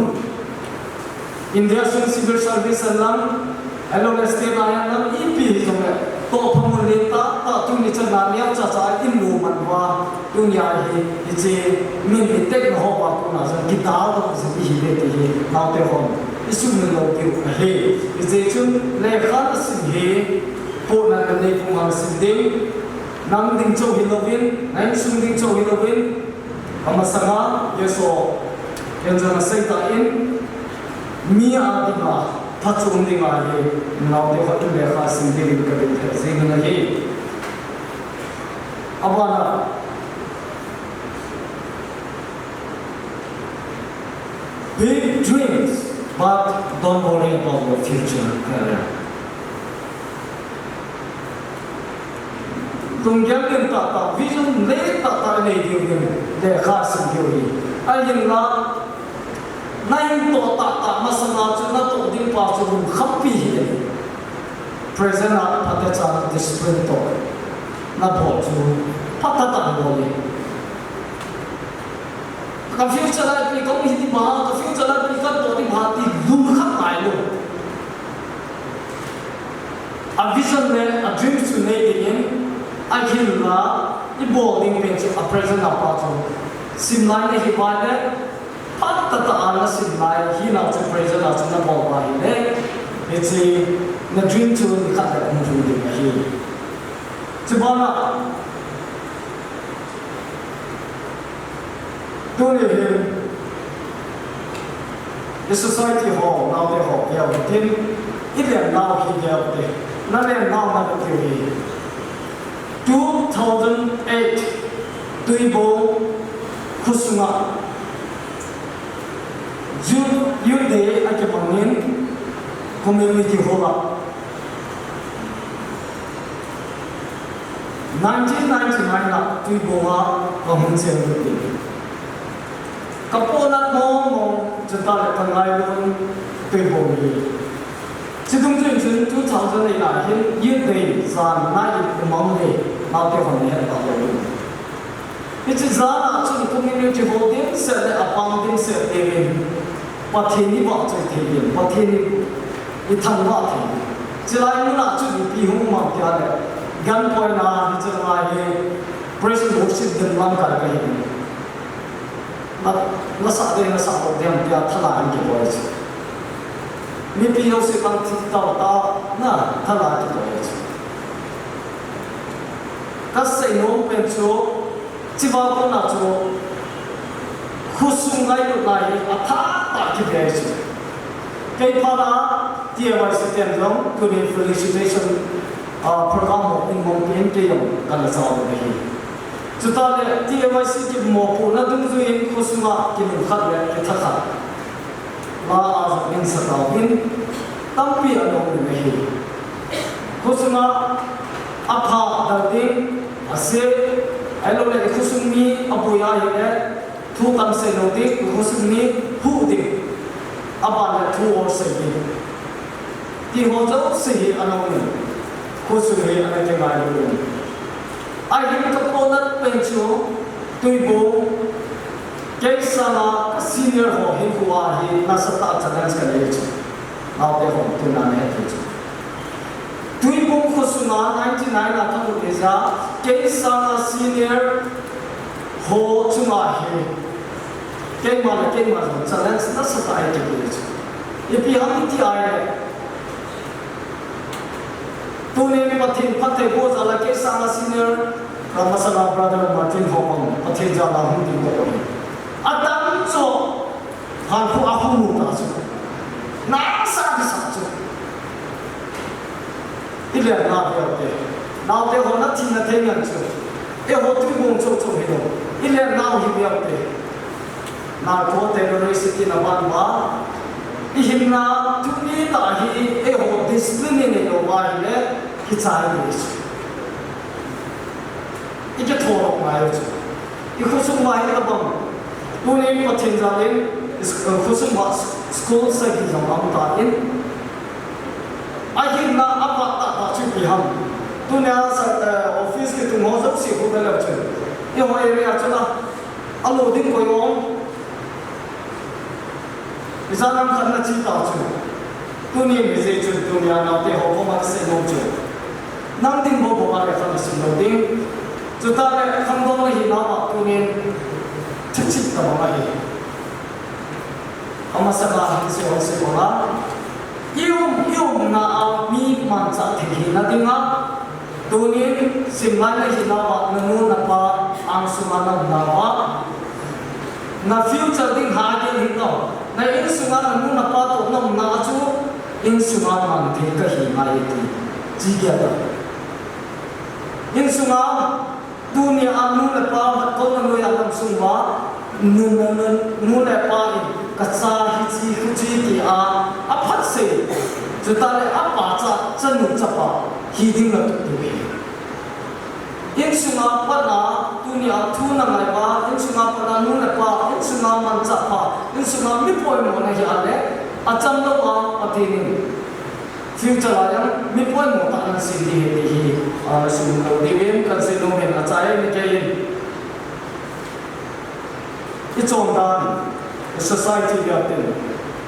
India civil service alam along state ayan EP jong to phamun le ta tu ni cha na nya cha in lu man wa dunya hi je min ni tek no ba ko na sa guitar to se bi hi le te hi naw te hon isu ni lo ki he je chun le khan sin he po na ne pu ma sin de nam ding cho hi lovin nan sung ding cho hi lovin amasanga yeso yanza na sai ta in mi a di ma pachung ding a he naw te hon le kha sin de rin ka de se na he abana big dreams but don't worry about your future career tung gyal din ta vision le ta nei dio din le kha sim dio hi ayin na nai to ta masana chu na to din pa chu khappi hi present na pata cha discipline to na bo chu pata ta bo ni ka future la pi ko hi ti ma ka future la pi ka to ti ma ti lum khat mai lo a vision le a dream chu nei din I can la I boarding pen chu a present apa chu simlai ne hi ba ne pat ta ta ala simlai hi na chu present na chu na bo ba hi ne it's a na dream chu ni khat da mu chu ni hi chu ba na to ne hi the society hall now they hall ya tin ile now hi ya de na le now na de hi 2008 Tuibo Kusuma Youth Day ake pangin community hall 1999 na Tuibo ha pangin chen ni kapona mo jata le tangai lon Tuibo ni Sidung Jun 2008 na hin Youth Day san na yi mong ni nào tiêu hồn này bảo vệ luôn. Thì chỉ ra là chúng community hall điểm sẽ là apang điểm sẽ đến và thiên đi vào chơi thiên điểm và thiên đi thằng vào thiên. Chỉ là những là chúng đi hung mang kia này gan coi na thì chỉ là cái president worship đến làm cái cái này. Nó sao đây nó sao một điểm kia thay lại cái bộ ấy. Mình bây giờ sẽ bằng thiết tạo ta na thay lại cái bộ ấy. Các xây nông bên chỗ chỉ vào con nào chỗ khu sung ngay lúc này thả tại cái bề chỗ cái phá đá tiệm vài sự tiền giống cái felicitation program một in mong biến tiệm cần là sao vậy chúng ta để tiệm vài sự cái một phụ nữ đứng dưới khu sung à cái mình khát về cái thắt khát và in sát đầu in tâm bị ở đâu vậy khu sung à apa dalting ase elo le khusumi abuya ye thu kam se no ti khusumi hu ti aba le thu or se ti ti ho jo se hi ano ne khusumi ane ke mai lo ai hin ka ponat pen chu tui bo ke sala senior ho hin kuwa hi na sata challenge ka le chu au te ho tu na ne tu Tui bong khosuna 99 na thamu desa ke sanga senior ho chunga he ke ma challenge na sata ai ke ye pi ham ti ai tu ne mi pathin pathe bo jala ke sanga senior ramasala brother Martin Hopang pathe jala hum ti ko adam cho han khu a khu ta chu na sa chu ile na pe now te ho na tin na te ngan chu e ho tu bong cho he do ile now hi be pe na ko terrorist na ban ba i him na tu ni ta hi e ho discipline ne no ba ile ki chai ni i ke thoro ma yo chu i ko su ma hi na bang tu ne mi pathin ja len ko su ma school sa ki jam am ta in ai na apa ta chu pi ham tu ne sa office ke tu mo sa si ho da la chu e ho area chuna alo ding ko yong izanam khanna chi ta chu tuni me je chu dunya na te ho ko ma se no chu nang ding bo bo ma le khan sin no ding chu ta le kham dong la hi na ma tuni chi ta ma hi ama sa ba se ho se ko la yung na mi man sa the hi na dinga tuni simman la hi na ba nu na pa ang sumana na ba na future ding ha ke hi no na in sumana nu na pa to no na chu in sumana man the ka hi ma ye ti ji ya da in sumana dunia anu na pa ma ko na no ya nam sumwa nu na pa ka sa hi chi khu chi ti a phat se chu ta le a pa cha chen nu cha pa hi ding na tu ti in sunga pa na dunia thu na mai ba in sunga pa na nu na pa in sunga man cha pa in sunga mi poi mo na ya le a cham lo wa a ti ni future la yang mi poi mo ta na sin di he hi a sun lo di wen kan se no men a chai ni ke yin i chong dan society ya te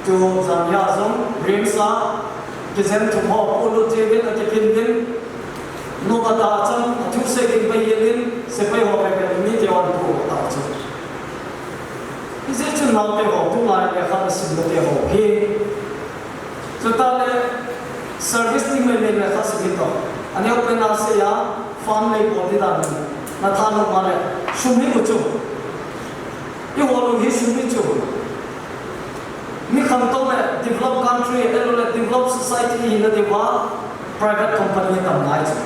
to zam ya zong rim sa ke zen to ho ko lo je wen a ke kin din no ba ta cham thu se din bai yin se pai ho ba ke mi te wan ko ta chu is it to now te ho tu la le kha sin lo te ho he so ta le service ni me le kha sin to ane open na se ya farm le ko di da na tha no ma le shum ni ko chu ye ho lo hi shum ni chu mi kham to le developed country le developed society in the private company tam nai chu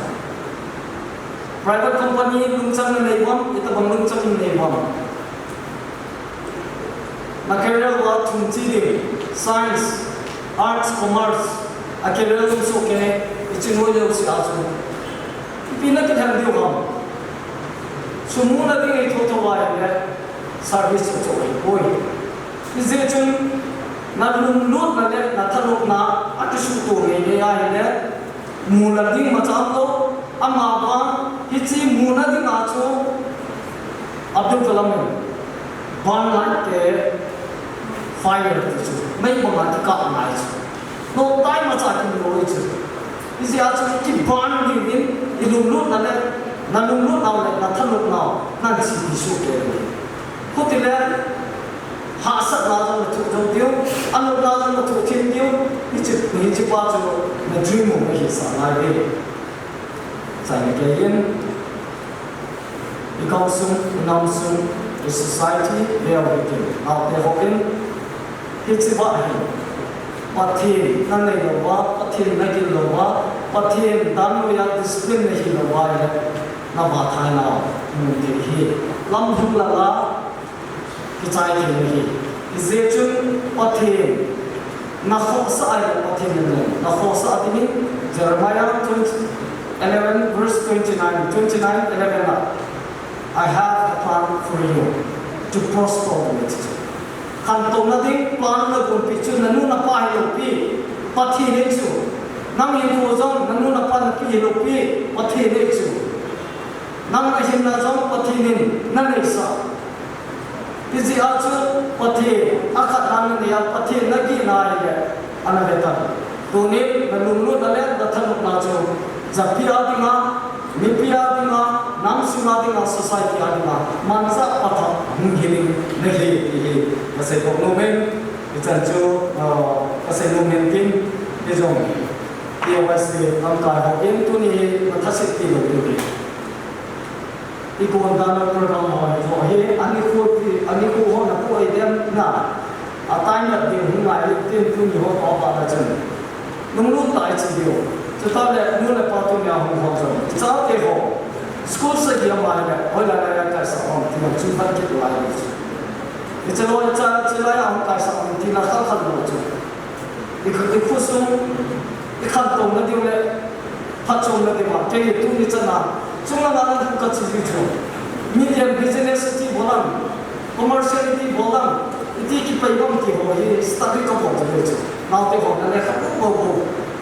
private company lung chang nei bom ita bang lung chang nei bom na career wa thum chi de science arts commerce a career lung so ke ichino le si a chu pina ke thang dio bom sumu na ding ei tho tho wa ya service chu oi is it chun na lung lut na le na thalok na atishu to ne ya ne mula ding ma cham to ama ba hichi muna ding a chu Abdul Kalam ban la ke fire chu mai mo ma ka na chu no tai ma cha ki lo chu is ya chu ki ban ni din ilum lut na le na lung lut na le na thalok na na chi ti shu ke ko ti le ha sat la jong thu jong tiu anu la jong thu thin tiu ni chi pa chu na dream mo hi sa la de sai ne ke yin because nam sum the society they are working now they hoping it's what he pathin nan nei lo wa pathin na ki lo wa pathin dan lo ya discipline ne hi lo wa na ba thai na mu ti hi lam hu la la ki chai ki hi izechun pathin na kho sa ai pathin ne na kho sa ti ni Jeremiah 11 verse 29:11 I have a plan for you to prosper with you kan to na ding plan na kun pi chu nanu na pa hi lo pi pathi ne chu nang hi ko jong nanu na pa na pi lo pi pathi ne chu nang na hin na jong pathi ne na ne sa isi a chu pathi akhat nan ne ya pathi na ki na ye ana beta to ne nanu lu na le na than na chu zapia dinga mipia dinga nam sima dinga society adinga mansa patha mungili nehi hi kase ko no men itan chu kase no men tin ejong POS am ka ha in tu ni mathasit ti lo tu ikon dana program ho he ani ko ho na ko idem na atai na din hungai tin tu ni ho pa pa chen nung lu tai chi dio to ta le nu le pa tu nya hong hong so cha te ho school se dia ma le ho la la ka sa on ti chu phan ki la ni ni cha lo cha chi la ya hong ka sa on ti na kha kha lo chu ni khu su ni khan to na dio le pha chong na de ma te tu ni cha na chung la na ka chi ji chu medium business ti bolam commerciality bolam ti ki pai bom ti ho hi study ka bo de chu na te ho na le kha bo bo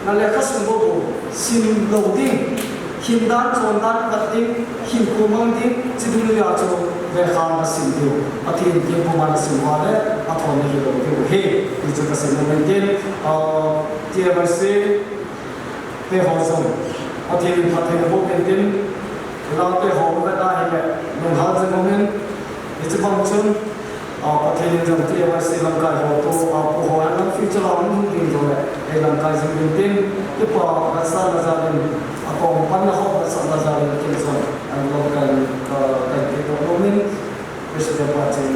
na le kha sum bo bo sim lo ding หินด้านโซนด้านกัดดิ้งหินคูมังดิ้งจิดุลยาโจเวคามาสิงดิวอาทิตย์ที่ประมาณสิงวาเลอาทอนในฮิโรดิวเฮดิจุดเสนอเงินเดือนเทียบสิเปหอซงอาทิตย์พัฒนาบุกเงินเดือนเราเปหอก็ได้เห็นไหมหนึ่งหาจังเงินดิจิบังชนประเทศจังเทียบสิลังกาหอตัวผู้หอนั้นฟิวเจอร์เราไม่ดีเลยไอ้ลังกาจังเงินเดือนที่พอรักษาราชการAko panahon sa Lazaro Quezon ang local government President Pacheng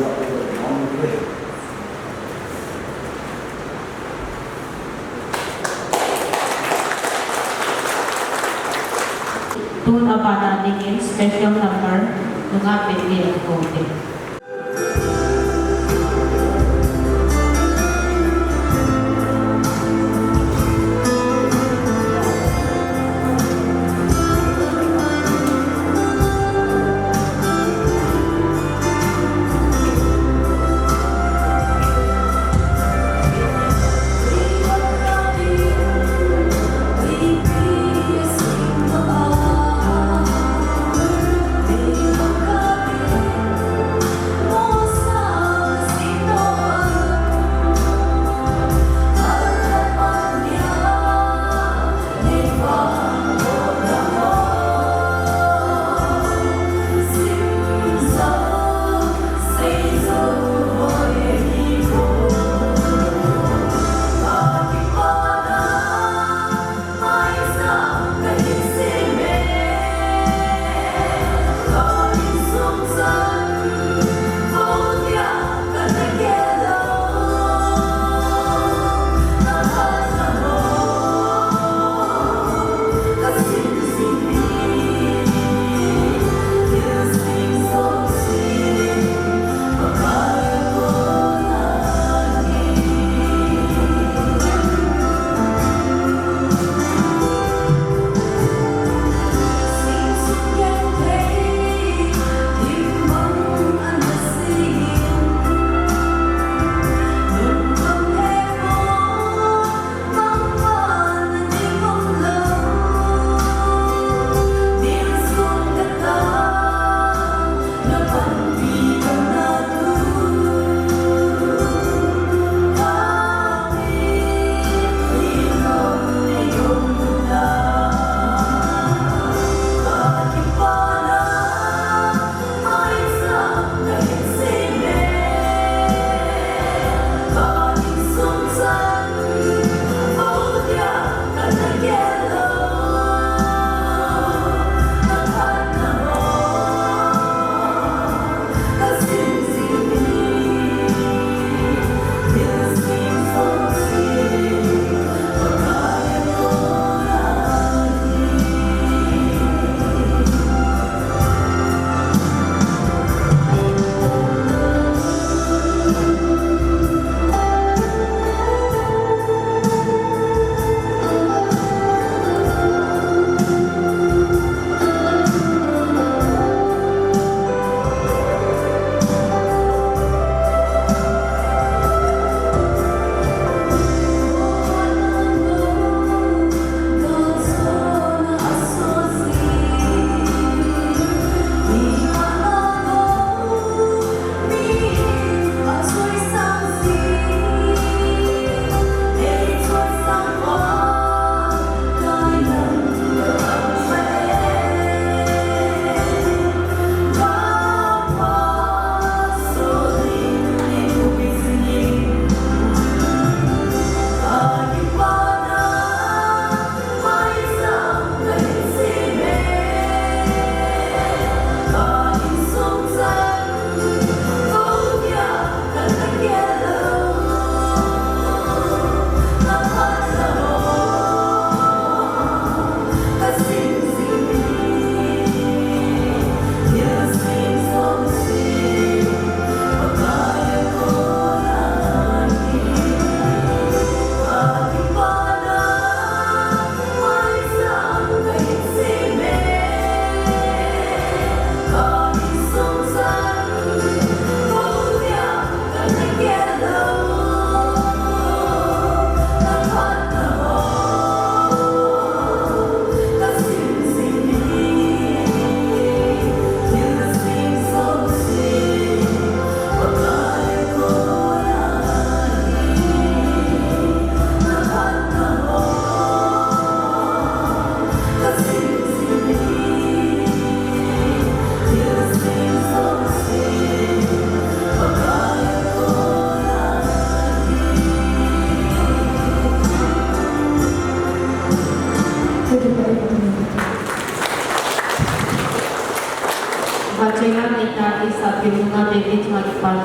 Tun abana ningin special number nunga pinili ko din.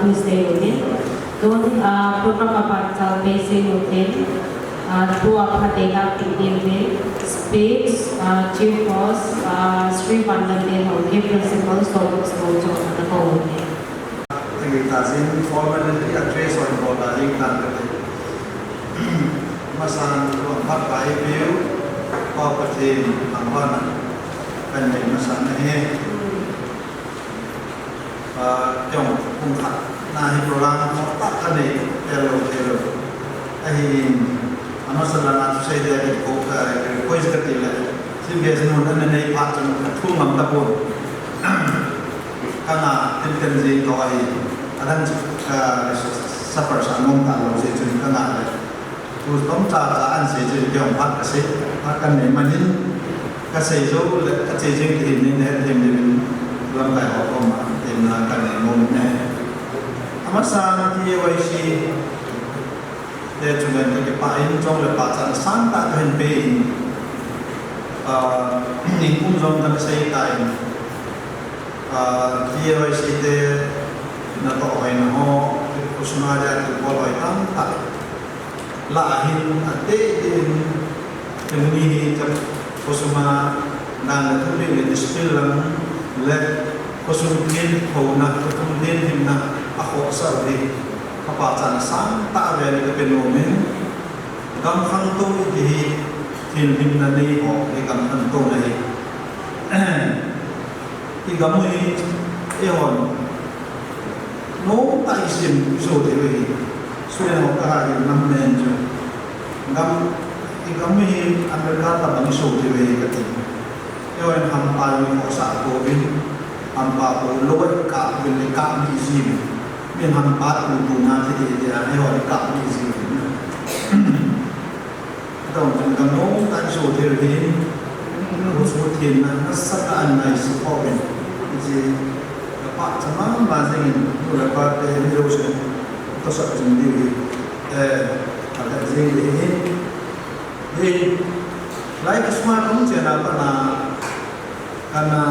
Tuesday routine. Don't program about basic routine. Dua Pradega Pindian speaks, chief boss, Sri Vandan Hockey principal, Stokes Mojo, the whole day. Tazin formally address on Bodaling Nandati. Masan Mat Bai View, Papatin, Ambana, and Masan He Jong Punkat, Nahi Program, Takane, Telo, Ahin, Amasalana to say that it goes to the CBS Nodan and a part of Tumam Tabor. Kana Tintenzi Toy. Adan suffer sa nong ta lo se chun kana tu tom cha an se je yong pat ka se pat kan ne manin ka se jo le ka che jing ti ni ne them ni lam kai ho ko ma tem na kan ne mom ne amasa ti wai si de chu ngan ke pa in jong le pa chan san ta hen pe ni kum jong kan se tai ti wai si de na to ai na ho kusuna ja tu boloi tam ta la hin ate din temni ta kusuma na tu ni dispel lang le kusum din ho na kusum din him na ako sa ri kapa chan san ta ve ni pe no men gam khang to hi tin him na ni ho ni gam khang to na hi i gam hi e hon no tai sim so de we so ya ho ka ha nam men jo ngam I gam mi America ta bang so de we ka ti yo en ham pa ni ho sa ko bin ham pa ko lo ka bin le ka mi sim min ham pa tu na ti de ya ho ka mi sim dong ngam no tai so de we ko so tin na sa ka an nai so ko bin ji Pak sama masing tu lepas dari Rusia tu satu sendiri ada sendiri ini lain semua kamu jangan apa karena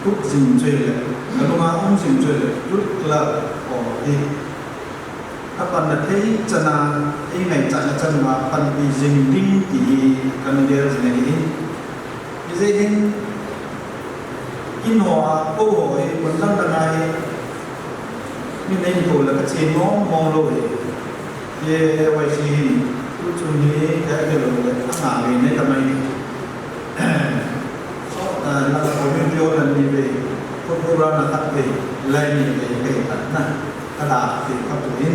tu sinjil kalau mahu sinjil tu kelab ini apa nanti jangan ini jangan makan di sini di kan dia sendiri ini in hoa cô hỏi quần lăng đằng này mình nên thổi là cái chế nó mong rồi ye vậy thì tôi chú ý cái điều là ngả về nên tầm này là có video lần đi về có ra là tắt về lên về tắt nè cái là thì các tụi in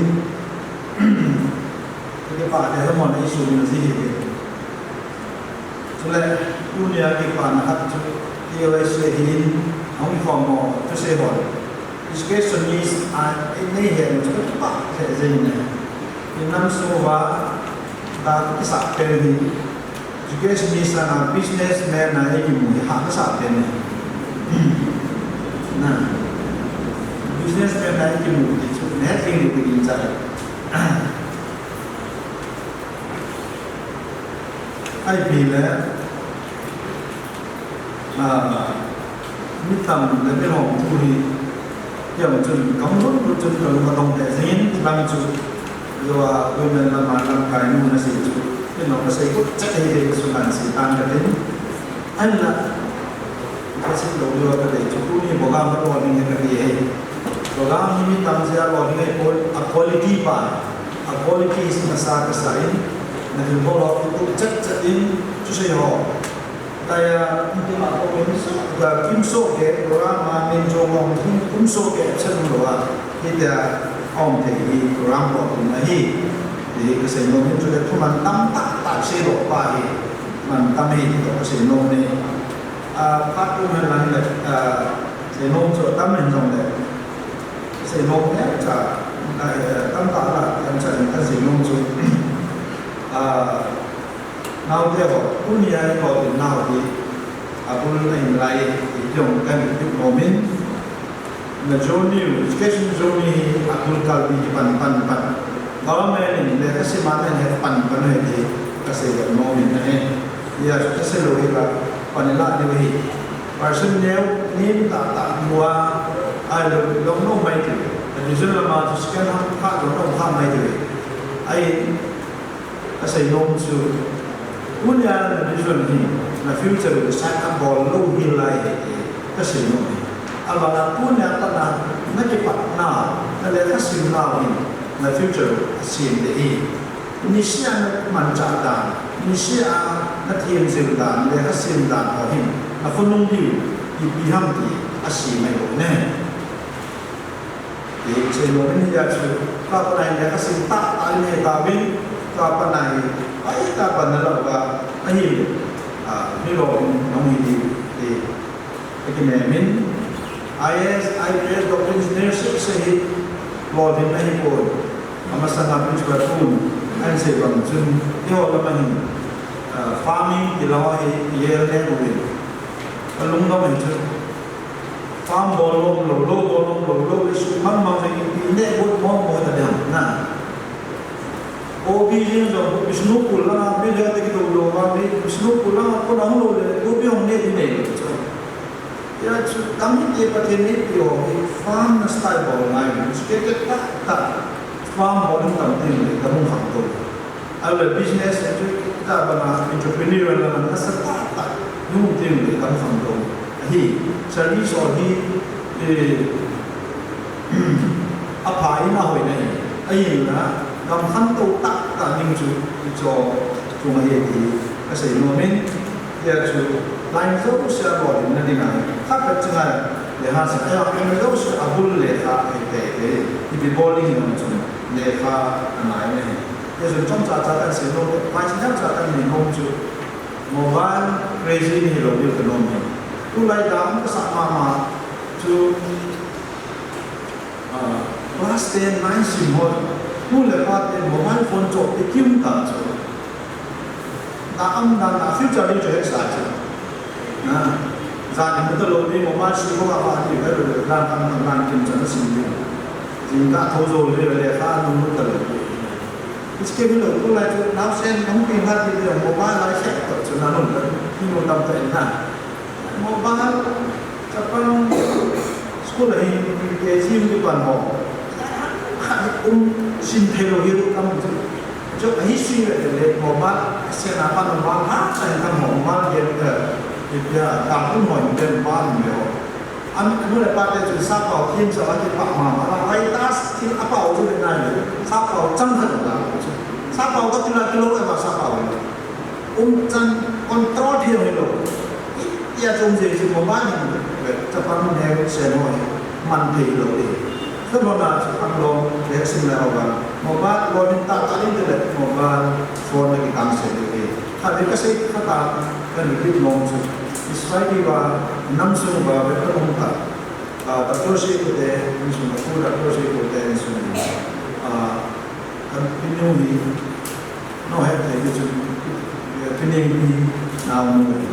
cái bạn này nó mòn ấy xuống là gì vậy cho nên dunia cái bạn là Here I say in only for more to say what education is in here to back to the in nam so va da ki sa pe ni education is a businessman na e mu ha ka sa pe ni na businessman na e mu ni so ne thing ni bi cha ai bi le mi tam le pe long tu ri yang chun kam lo chun lo ma dong te sin bang chu lo wa lo men la ma lam kai nu na si chu pe no ka sai ko cha te de su man si tan ka den an la ka si lo lo ka de chu tu ni bo ga ma lo ni ka bi he lo ga mi tam sia lo ni ko a quality pa a quality is na sa ka sai na ni bo lo tu cha cha in chu sai ho Kaya hindi makomenso da kimso ke programa menjo mong kimso ke chen lo hita om te hi program lo na hi di kasi no menjo de tuman tam ta se lo pa hi man tam hi to kasi no ne pa tu man lang le se no cho tam men jong de se no ne cha tam ta la tam cha ka se no cho now therefore dunia ko now di abul lain lai jong kan di moment na journey education journey abul kalbi pan government ni le kasi mata ni pan hai di kasi moment na hai ya kasi lo ila panila di hi personnel ni ta mua ai lo no mai ti visual ma to scan ha do no ha mai de ai asai nom chu punya visual ni na future de sa ka bol lo hi lai ka sai nom abala punya ta na ke pat na le ka sim na ni na future sim de hi ni sia na man cha da ni sia na thiem sim da le ka sim da ho hi na phun nong di bi ham ti asi mai lo ne e che lo ni ya chu ka pa nai le ka sim ta ai ne da bin ka pa nai ai ta pa na lo ga ai ni lo nong ni di e ke me min IS IPS doctor engineership se hi lo din ai ko amasanga principal pun an se bang chun yo la man farming di law hi ye le ko ni alung da man chun farm bolong lo su man ma se ne bot mo da da na obi jin do bisnu kula be le te ki do lo wa be bisnu kula ko na lo le obi on ne di ne ya chu kami ke pathe ne pyo farm style bol nai ke ta farm bolong tam tin le tam kham to ala business ta bana entrepreneur la na sa ta nu tin le tam kham to hi service or hi apa ina hoi nai ai na kam khan to ta ning chu cho ma ye ti ka sai no men ya chu line zo sha bo na ding na kha ka changa le ha sa ya em zo sha abul le kha te bi bowling no chu le kha anai ne ye zo chong cha cha kan se no ma chi cha cha kan ni no chu mobile crazy ni lo bi ko no me tu lai dam ka sa ma chu class 10 9 sim ho nu le pa te mobile phone chok te kim ta chu ta am na future ni je sa chu na za ni mo lo ni mobile shi ko ba ni le le ran kan kim cha na sim ni jin ta tho zo le le kha nu ta le इसके भी लोग बोला जो नाव से हम भी बात ये मोबाइल आई से तो चुना लो कि वो तब तक ना मोबाइल अपन स्कूल है के जिम के बन हो सिन थे लोग ये कम जो हिस्ट्री ले मोबाइल से ना अपन मोबाइल हां से हम मोबाइल ये या काम को हो ये बात में होอันนู้นป้าจะทราบเปล่าทีมสวัสดิ์ป้ามาไอ้ตัสที่อาเปล่าจะเป็นอะไรทราบเปล่าจังหันหลังทราบเปล่าก็ทีละกิโลเลยมาทราบเปล่าจังคอนโทรลเที่ยวเลยอย่าจงใจจะมาบ้านจะพังมันแหงเสียหน่อยมันถี่เลยถ้าเราหน้าจะพังลงเดี๋ยวสิ่งแล้วกันมาบ้านเราดินตาตาลินเลยมาบ้านโฟนในการเสียเลยถ้าเด็กก็ใช้ข้าตากันรีบลงสุดIsraeli wa namsung ba betul muka, terus itu deh, misalnya pura terus itu deh misalnya, kan penyuhi, no head deh itu, penyuhi namun,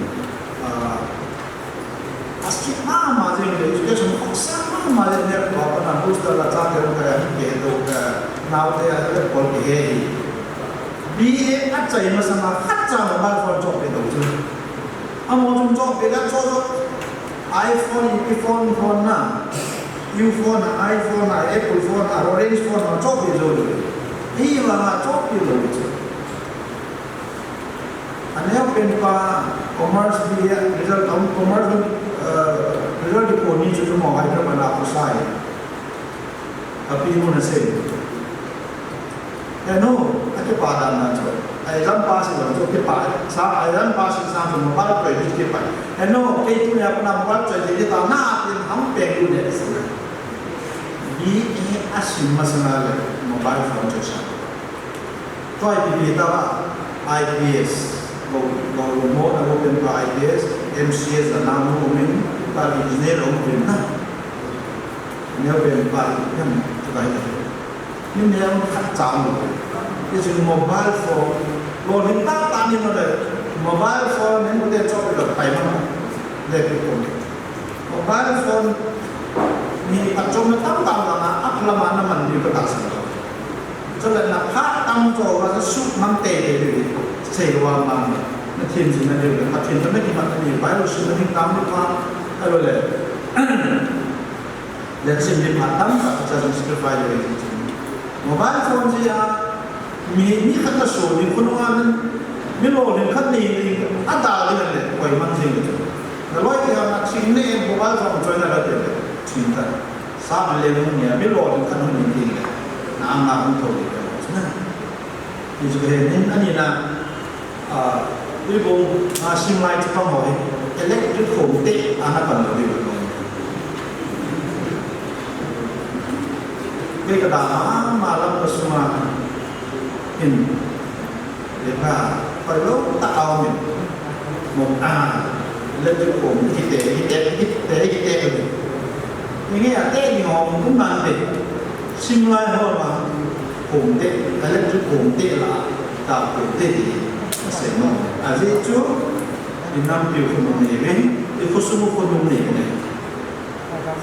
pasti mana aja ini, juga semua sama aja nih, apa nampu setelah cakap kayak gitu, namun deh ada polisi, biar aja ini sama aja mobile phone job itu tu. Amo chung chok bega chok iPhone na iPhone na Apple phone na Orange phone na chok be jo hi wa na chok be jo ane pen pa commerce bi result commerce result ko ni chu mo hai ka bana ko sai api mo na se no ake pa da na chok exam pass itu ke pak sa exam pass exam mobile credit ke pak eno ke itu ya pernah mobile credit di tanah yang hampir guna di sana di asim masalah mobile phone juga tu kita IPS kalau mau nak open IPS MCS anamu open tadi engineer open na ni open pak yang kita ini yang kacau itu mobile phone lo hinta tani mana mobile phone ni mungkin coba kita pakai mana lebih pun mobile phone ni acung tam mana apa mana mandi berkas jadi nak hak tam coba sesuatu mante deh sewa mana nanti sih nanti nanti tapi kita ni baru sih nanti tam ni apa kalau le let's say the matam sa sacrifice mobile phone siya mi khat so ni kuno an mi lo ni khat ni ata ni le koi man sing na loi ya na sing ne mobile phone join na de chin ta sa le ni mi lo ni khat ni ni na ma un to ni ni ju he ni ani na ilbong sim lai ti pa mo electric home te ana pan lo ni cái đà mà lâm cái số mà in để mà phải lúc tạo mình một lên cho cùng cái tệ mình nghe tệ thì họ cũng làm để sinh lai hơn mà cùng tệ cái lên cho cùng tệ là tạo cùng tệ thì sẽ nó gì chứ thì năm điều không này bên thì có số một con này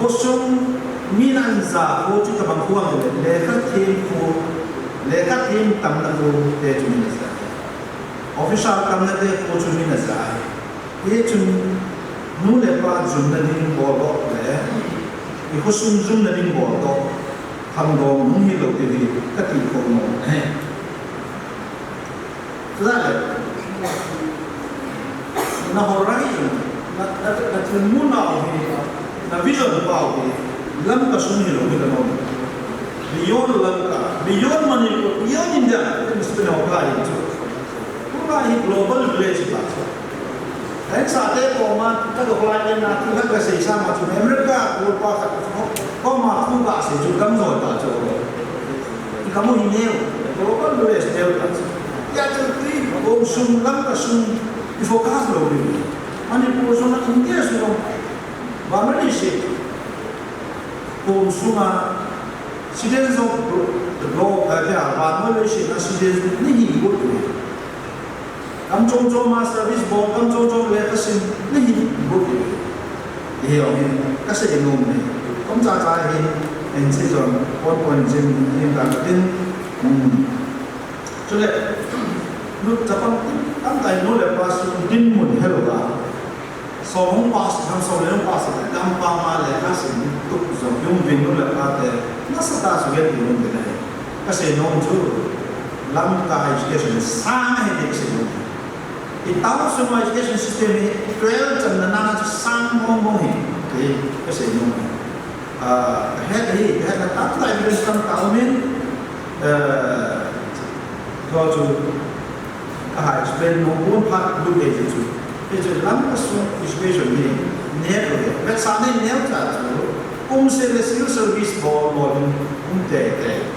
có số minan za ko chu ta bang huang le kha thêm tam na ko te chu min za official tam na te ko chu min za ye chu nu le pa zum na ning bo bo le i ko sum zum na ning bo to tham do nu hi lo te di ka ti ko mo za le na ho rai na tu mu na hi na vision ba hi lam ka suni lo ni no beyond lam ka beyond money beyond India mesti na ka ni tu pura hi global village ba ai sa te ko ma ka do la ni na tu ka sei sa ma tu America ko pa ka ko ma ku ba se tu kam zo ta jo ki kamu ni ne global village te ta ya tu ti ko sum lam ka sum i focus lo ni ani ko so na India so ba ma ni se Suma citizens of the globe Malaysia citizens नहीं होते हम जो service board हम जो legislation नहीं होते ये हमें कैसे इनोम में हम चाचा है इनसे जो बहुत जिन का दिन चले लोग जब हम ताई नो ले पास दिन मुन है लोगा सोम पास हम सोम पास हम पामा ले कैसे तो जो yung vino la pate nasa taas ulit yung dinay kasi noon jo lam ka education sang hindi kasi yun itawag sa mga education system 12 chan na nana sang mong kasi yun kahit na tato tayo bilis ng kaumin jo explain nung buong pat lupay dito ito lam ka sa education ni neto but sa amin neto kung celestial service board kung tete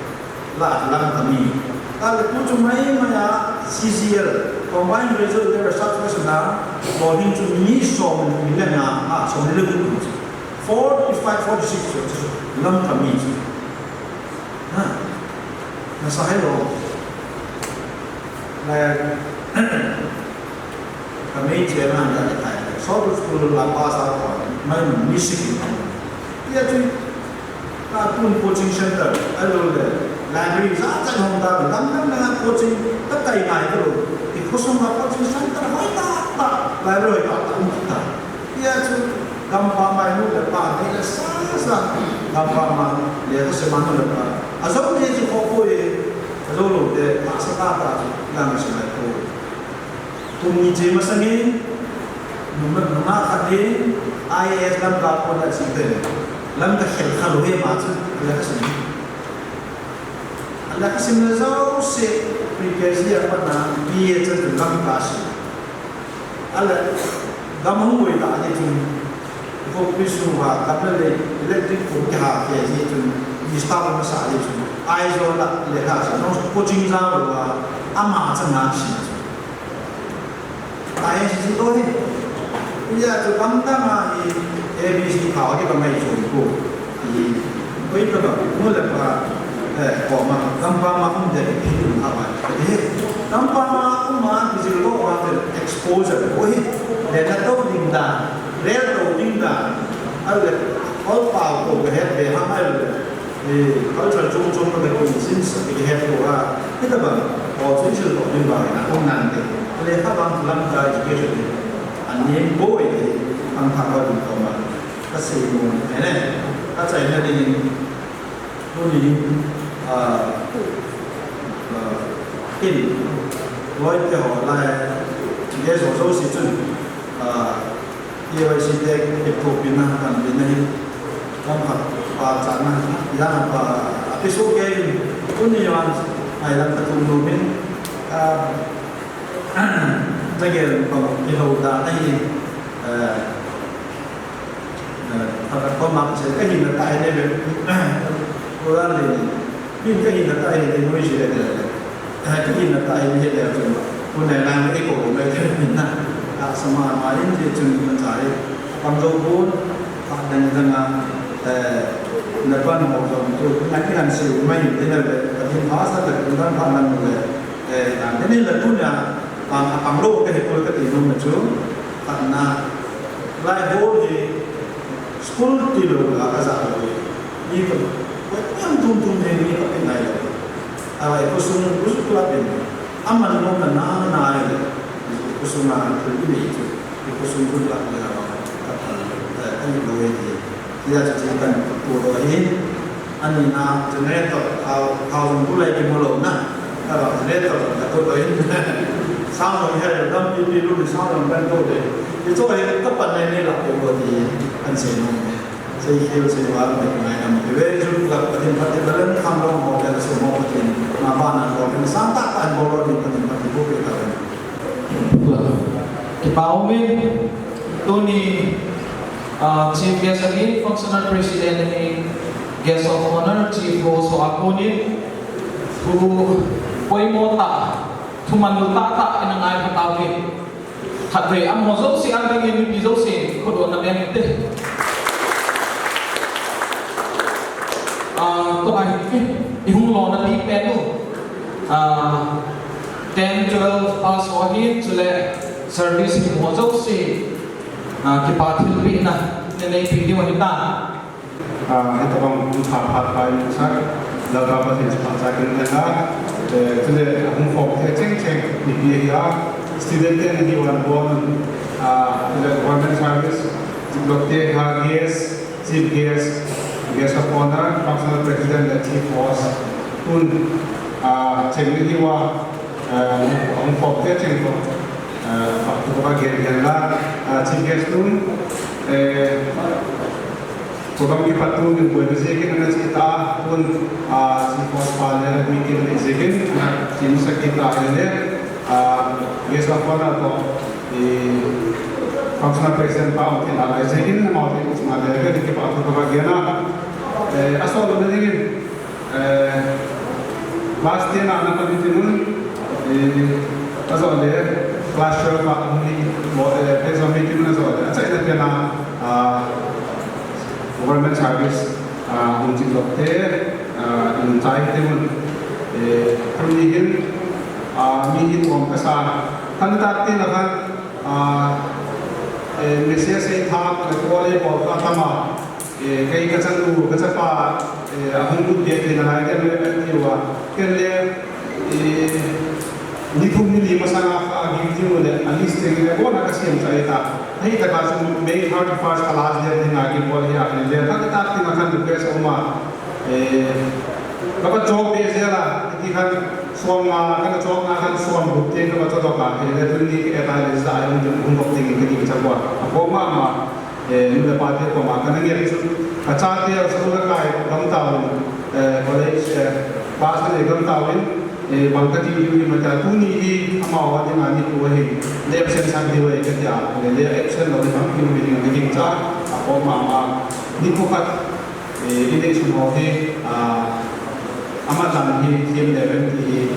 lahat lang kami kalau kung may maya CCL combined result there such person na boarding to me so nila na so nila good 45 46 lang kami nasa hello like kami chairman na tayo so school la pasa may missing ya tu pun coaching center alo le library za cha hong da lam na coaching tất cả này cái rồi thì có số mà coaching center hỏi ta library ta ta ya tu gam pa mai nu le pa ni le sa gam pa ma le ko se man le pa azom ni ji ko ko ye azo lo de ta sa ta la ma se mai ko tu ni je ma sang ni nu ma kha de IAS lam ka ko da si de lam ka khel khalu he ma chu la ka sim na zo se prepare ya pa na BA chen lam ka si ala gam hu we da ni chu ko pisu wa ka le electric ko ka ke ni chu ni sta ma sa ni chu ai zo la le ka sa no ko jing za wa ama chen na si ai si do he ya chu kam ta ma ABC 考这个没做过，为这个我来把我们刚把嘛我们的评论好吧，刚把嘛我们就是说我们 exposure， 喂，连那都领的，连都领的，而且好包括个还别他们好像中那个公司是这个还多啊，那个嘛，我最近搞明白了，很难的，连他们他们在这个安年不会的，他们他们都嘛。ก็4 โมงเนี่ยถ้าใจเนี่ยดีรุ่นนี้กินร้อยเดียวลายเดี๋ยวโซ่สิจุนเดี๋ยวสิเด็กเก็บถูกบินนะกันบินนี่ต้องขับปลาจานนะย่างปลาพิสูจน์เกมรุ่นนี้วันไอ้ลังตะตุ่มดูมินจะเกี่ยวกับกิโลดาให้ถ้าก็มักใช้ก็หินตายได้แบบโบราณเลยยิ่งก็หินตายในนู้นสิเลยก็หินตายไม่ใช่แล้วจนคนไหนร่างไม่โกรธไม่ใช่หินนะสมาร์มาลินจะจนมันใช้ความโลภผ่านในทางแต่ในบ้านของเราตัวนักการสื่อไม่อยู่ในนั้นเลยแต่ที่ภาษาแต่เป็นด้านผ่านนั้นเลยแต่นี่แหละทุนเนี่ยความโลภก็เห็นคนก็ตีนุ่มจุ่มผ่านนะไล่โบที่school ti lo la asa lo ni ko yang tum he ni ko nai lo ai ko sun la ben aman no na na ai ko sun na ko ni ko sun ko la la ka ta ai lo ye ni ya cha kan ko lo ye ani na generator how ko lai ke mo lo na ka generator la ko lo ye sao lo he lo dam ni lu ni sao lo ban to deที่ช่วยก็ปัจจัยนี้หลักเป็นตัวดีอันเสียงใช้เขียวเสียว่าไม่ไม่ทำเวจุดหลักปฏิบัติเรื่องทำลงหมดแล้วสมมติปฏิมาบ้านนั้นก็เป็นสร้างตักการบริหารปฏิบัติผู้เป็นอะไรที่ป่าวมินตัวนี้Chief Guest again Functional President and Guest of Honor Chief Host Akunin who Poimota Tumanuta in an eye Patawi thật về âm hồ dấu sĩ ăn đang nghiên cứu dấu sĩ có độ nằm em tê có ai thì không lo nó đi bên luôn 10, 12 pass qua hết cho lệ service thì hồ dấu sĩ cái bà thiên vị nè nên đây video này ta ito bang hap pa sa dapat din sa akin na today ang focus cheng ni biya student and he was born in the government service Dr. Hagies Chief Guest of Honor Functional President and Chief Host kun cheng ni wa ang focus cheng ko to ba gen la Chief Guest kun Program ipatun ng Buenos Aires na sita pun si Pospalya meeting ng Aires na sinusakita nila guest of honor to Functional President pa ang tinalay sa akin na mga tinig sa mga di pa ako kabagyan na asolo na din last year na anak kami tinun asolo class show pa ang peso meeting na asolo at sa ina na government service untuk dokter intai temun perlihin mihin uang kasar kan tadi nakan Malaysia se thak kuala bawah tama kai kacan tu kacapa ahun tu dia kena lagi kan dia kerja ni pun ni masalah gitu boleh alis dengan orang kasih yang saya tak नहीं तक आसम मेरी heart fast class दे दिन आगे बोल ही आने ले तक ताक तीन खान दुखे सोमा कब जॉब पे जेला तीन खान सोमा कब जॉब ना खान सोम बुकते कब जॉब का है तो नहीं के एता ले सा आयु जब उन बुकते के किसी चल हुआ अब मा नुले पाते को मा करने के लिए कचाते स्कूल का गम तावन कॉलेज पास में गम तावन bangkati yuri mata tuni di amawa di ngani ko he le action sang di we ke ya le action lo bang ki mi ngi ngi cha ko ma ni ko kat election ho he ama tan hi team level ki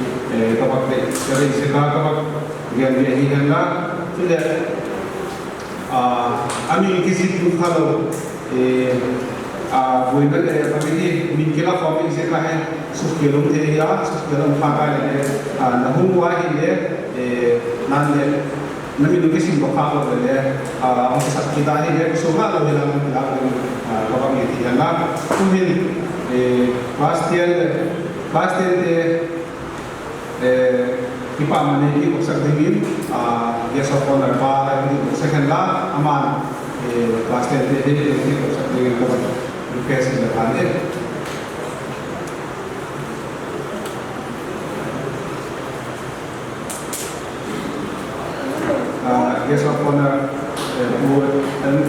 ka bak le kare se ka bak gen ye hi hanga tile ami kisi tu khalo bukan dari kami min kila kami se ka hai sukilum the ya sukilum phaka le nahum wa hi le nan le nami du kisim ko kha ko le ang sa kita hi le so ha lo le nam la ko kami ti na kumin pastel de kipa mane ki ko sa dingin ya sa ko na pa ni second la aman class 10 de he ko sa tingin ko request na panin guest of honor and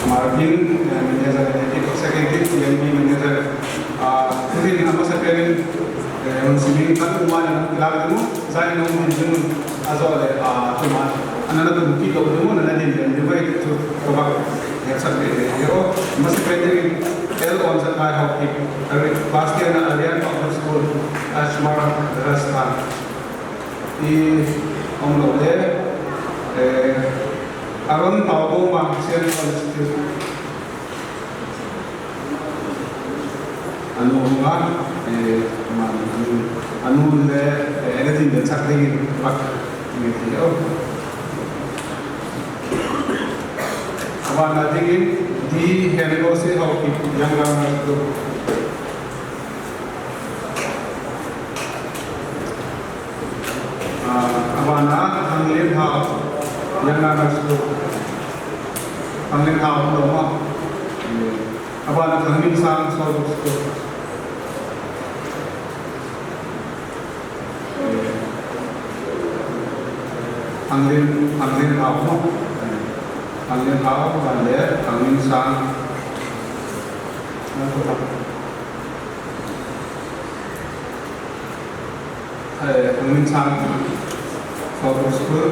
Martin manager executive CMB manager kunin nama sa perin sibing kan umana kilala mo sa inong din azole tuma anana to buki to mo na din din ba ito kabak sa pero mas pwede el on sa my hockey last year na Arian Public School Ashmar Rajasthan हम लोग अरुण Tabo Marxian college अनुमा अनुले एनेथिंग द सक्रिय पक मिथियो अबाना दिगि दी हेलो से हॉकी यंगा तो abana hangle ha yana nasu hangle ha lo ma abana hangin sang so so hangle ha mo hangle ha wale hangin sang hangin sang for school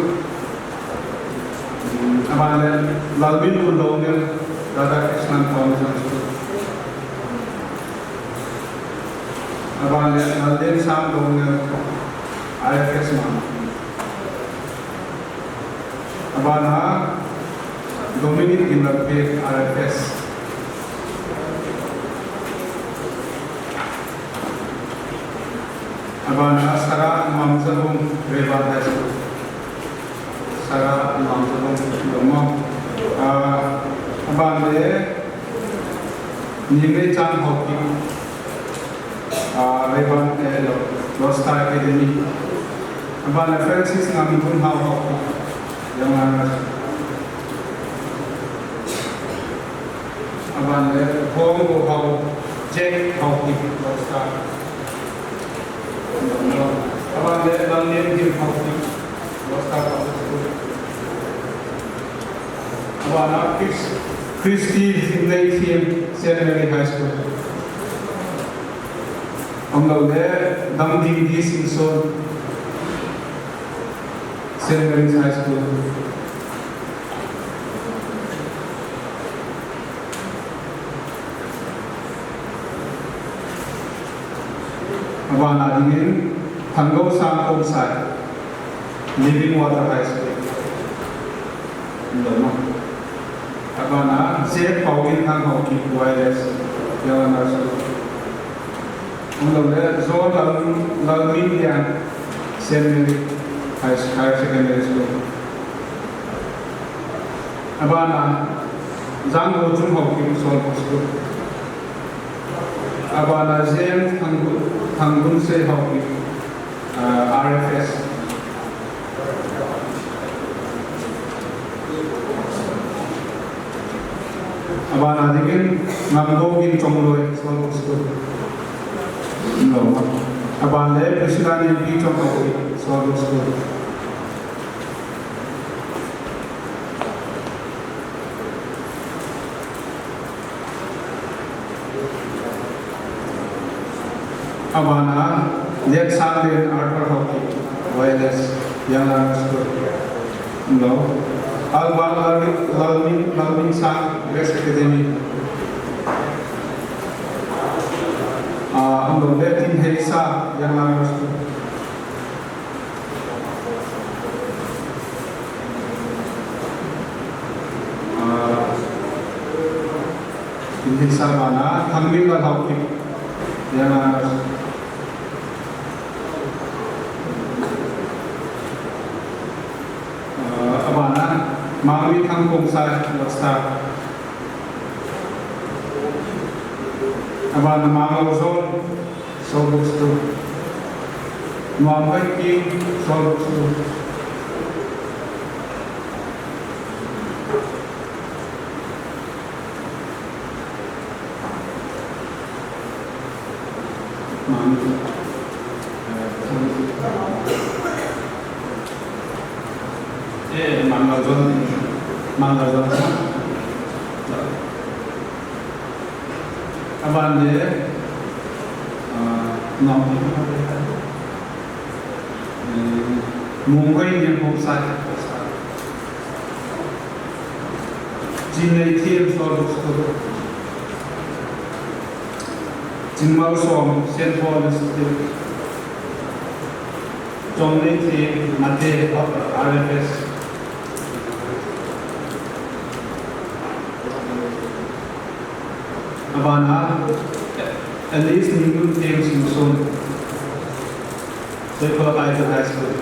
abale lalbin undongel Radha Krishnan Foundation School abale nalden sam dongel IFS man abana Dominic Imrape IFS abana Sara Mamzalum Reva High School Sara Mamzalum Loma abane Nime Chan Hockey Reva Losta Academy abane Francis Namitun Hao Hockey Yang abane Hongo Hao Jack Hockey Losta abane Lalien Kim Hockey Losta abana Christy Zinley Team Seminary High School हम लोग है दमदीदी डी सिंगसोन Seminary High School abana dingin Thangau Sangkong Sai Living Water High School Loma abana Zed Paugin Thang Hockey Wireless Yawana School हम लोग है Zon Lalmin Lian Seminary Higher Secondary School abana Zhang Hojung Hockey School abana Zen Thangun Se Hockey RFS abana digin Ngamgogin Chongloi School no abana Priscillani B Chongloi School abana Lek Sanglen Arthur Hockey Wireless Yang School no Alban Lalmin Sang West Academy हम लोग लेकिन हेसा Yang School हेसा माना थंगमिंग Hockey Yang abana Mami Thangkong Sai Losta abana Mangau Zone Solbuk School Muhammad King Solbuk School abana Mangarzon Abande Mumbai ni Popsat Jinai Thiam Solo Jinmau Som St. Paul Institute Jomni Thiam Mate RFS Abana at least Ningun Thiam Simpson They qualified to high school.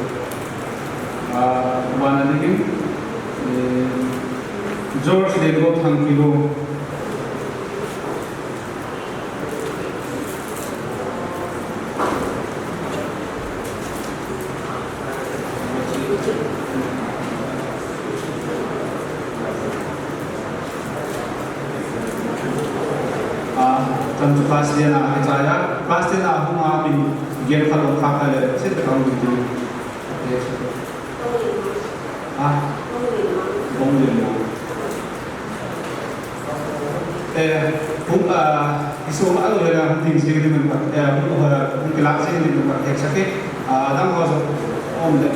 Abana Nigim George Lego Thangkilo Tentu pastian akan saya pastian aku mengambil game kalau kakak ada saya tahu gitu Bongin isu aku ada tim sih di tempat aku kelas sih di tempat sakit dan kau deh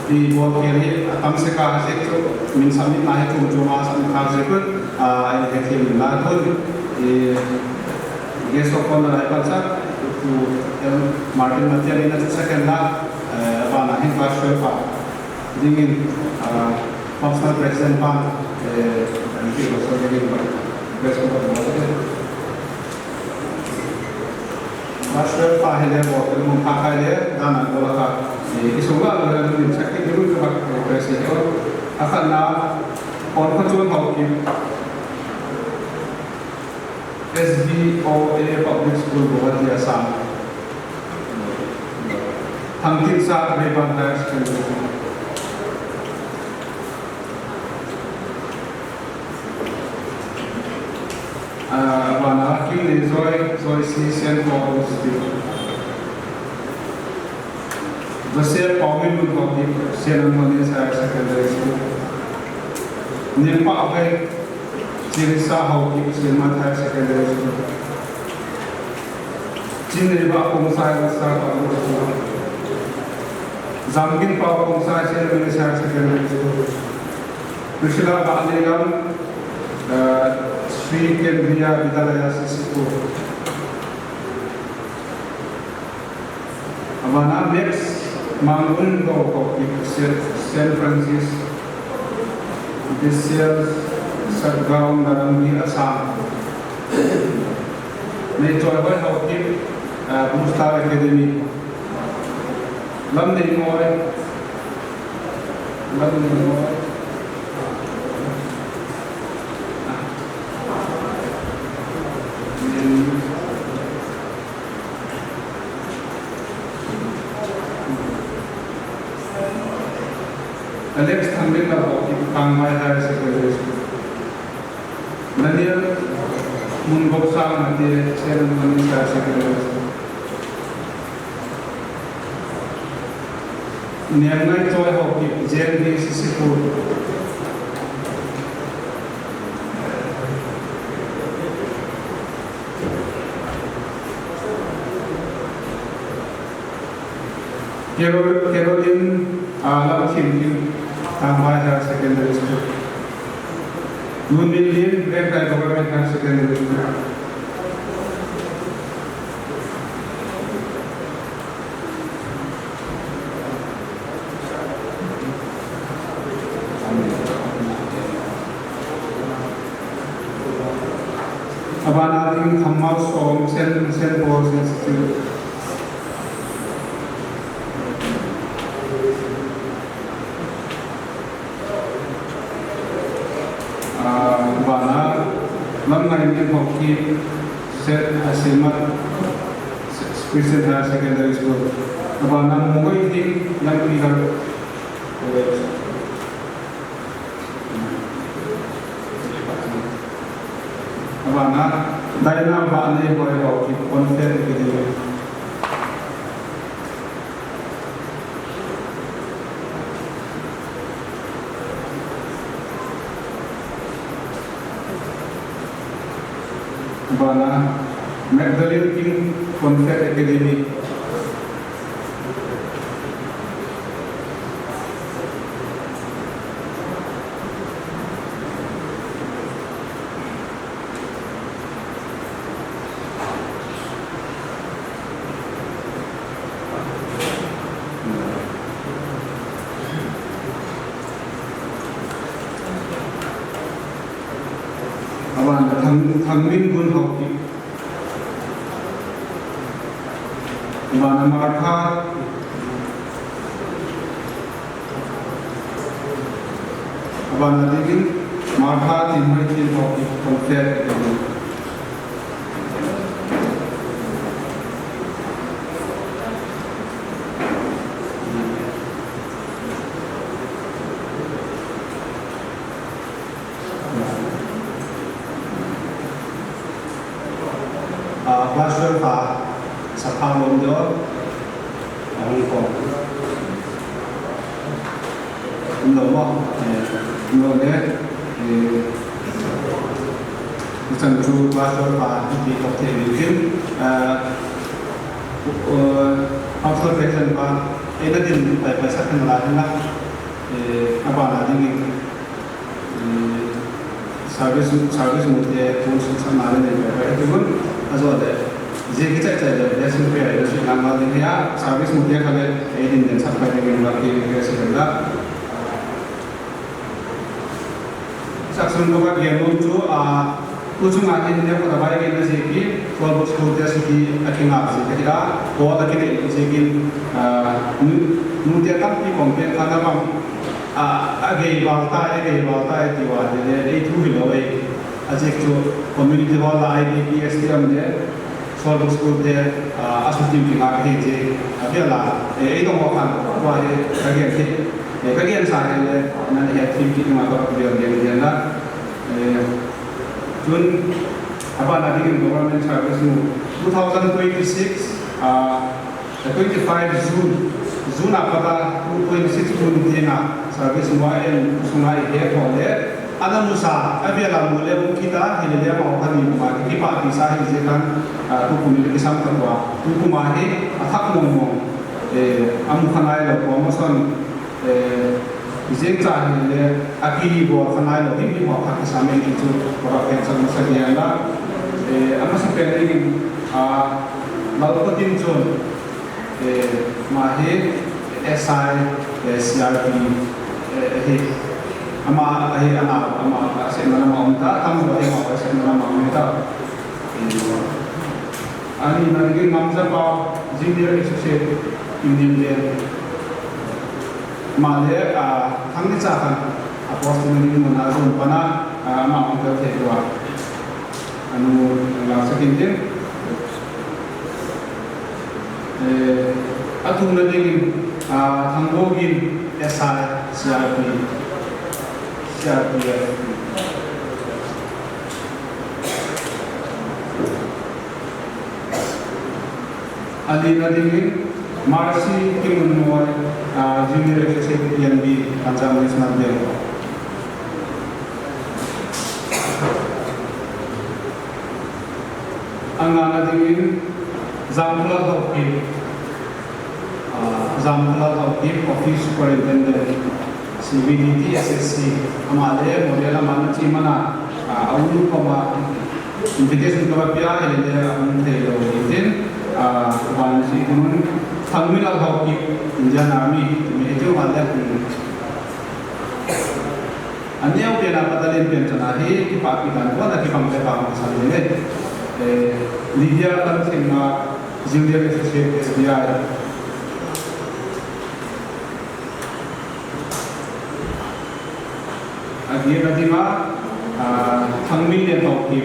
di bawah kiri kami sekarang itu min sambil naik ke cuma sambil kami itu ini kecil lalu di gesokon dari pasar itu yang Martin Mathias ini second lah apa naik pas apa dingin national president pan nanti besok jadi besok Master Pahile Water Mumpakale dan Golaka. Isulah adalah sakit dulu tempat presiden. Akan na orang tuan hoki SBOA Public School buat biasa. Hampir saat lebar dari sekolah. Abana kini Zoe si St. Paul Institute. Jose Paumin Hockey St. Antonius Higher Secondary School. Nimpa Abai Jirisa Hockey St. Higher Secondary School. Jinriba Kumsai Wasa Public School. Zamgin Pau Kumsai St. Antonius Higher Secondary School. Krishna Baligam Sri Kendriya Vidyalaya Sisipur. Abana next Mangun Hockey St. Francis. This year Satgaon Narangi Assam. May joy hockey Mustafa Academy. London Moy. Alex Thambil Hockey Pangmai Higher Secondary School. Daniel Munboksa Mati St. Antonius Higher Secondary School. Niangai Joy Hockey JND Sisipur. Caroline Lamkin Pangmai Higher Secondary School. Nunilin Red Government Higher Secondary School. Abana ting thammau som sen Paul's Institute Abana lamngai ni hoki set asimat Christian Higher Secondary School Abana mungoi ting lampi har Abana daina ba ne boy hoki konfer ke diye Abana Magdalene King Confer Academy Abana Thangmin Gun Hoki Abana Martha Abana Digin Martha Timhai Tin Hoki Confer Academy Classroom pa sa Panglondo Hong Kong no mo no ne Isang true classroom pa di television observation pa ina din pa sa kanila na abana din service mo de tools sa narin ne pa ito azode je kita cai lesson pe ai lesson nama din ya service mo dia kale edin den sab kale gen la ke segala saksun ko ba gen chu kuchu ma ke ne ko da bai gen se ki ko bos ko dia se ki akinga se kira ko da ke se ki nu dia tam ki kom pe kana bang age ba ta ti wa de e thu bi lo ai ajek chu community hall IDPS ti am de solve school de asutim ki ma ke je abela e do mo kan wa he again ti again sa le na he team ki ma ko de de la jun apa na di government service nu 2026 25 June apa 26 June dina service mo en sungai he ko le ada musa abela mule kita hele ma khani ma ki pa ti sa hi je kan tu kuni ke sam kan wa tu kuma he athak mo am khanai lo ko mo son je cha hele akili bo khanai lo hi mo ka sa me ki chu ko ka sa mo sa ya la ama sa pe ni ma ko tin chon ma he SI CRP he ama ahi ama se nama unta tamu ahi ama se nama unta ani nagi namza pa junior associate union de male thangni cha kan apostol ni mona zon pana ama unta thekwa anu la sakin de atu na ding thangogin SI CRP Adina dingin Marsi Kimunwar Junior Executive PNB Panjang National Bank Angana dingin Zamfla Hoki Office Superintendent CBDT SSC amale model amana chimana aulu koma invitation ka pia ele amte lo din bansi kunun terminal hoki Indian Army me jo wala อันนี้เป็นapa tadiเป็นจนาฮีที่ปากพิการว่านักที่ฟังได้ฟังภาษาอังกฤษลิเดียตั้งแต่มาจูเลียเป็นเชฟ SBI อันนี้ก็ที่มาทั้งมีเรียนต่อที่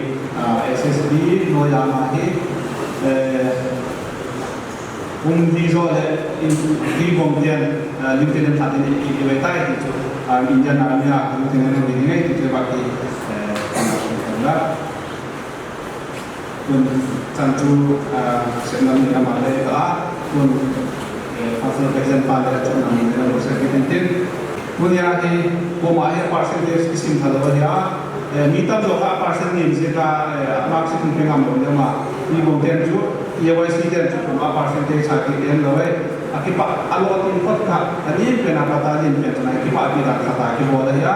SSB โนยามาฮีดีโซเลยดีบอมเดียนลิงก์เดนทัดนี้อีกเวทายที่จุดอินเดียนาเนี่ยลิงก์เดนนั้นดีไงที่จุดบักที่แล้วคุณจันจูเสนามินามาเลยก็คุณฟังเสียงเพรสเซนต์ฟังเลยจุดนั้นมีเรื่องรู้สึกที่ตื่นคุณยาที่ผมหมายถึง percentage ที่สิ่งที่เราเนี่ยมีตั้งโลกะ percentage ที่ก็มาร์กสิ่งที่งามตรงนี้มามีบางเดือนจุดEYC เดือนจุดผมว่า percentage สักกี่เดือนเลยakibat alot input ka ani pena patalin pena na akibat ni dak kata ki bola ya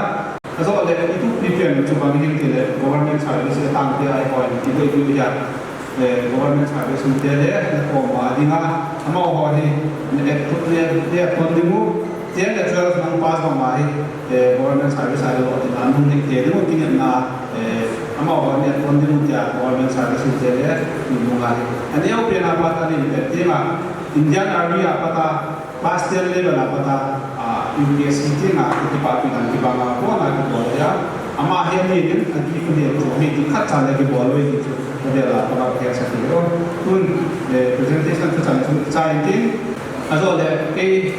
so le itu dipend coba bikin tile government service tang dia ai point itu ya government service dia le ko ma dinga ama ho ni ne put le dia kondimu dia da 12 nang pass ma mai government service ai lo tin an ni te de mo tin na ama ho ni kondimu dia government service dia le ni mo ga ani au pena patalin pena Indian Army apata pastel level apata UPSC na department ki banga ko na ki bolya ama he ni din ki ko de to he ki khat chale ki boloi ki to de la pa ka sa ki ro tun presentation to chan chai tin azo le ke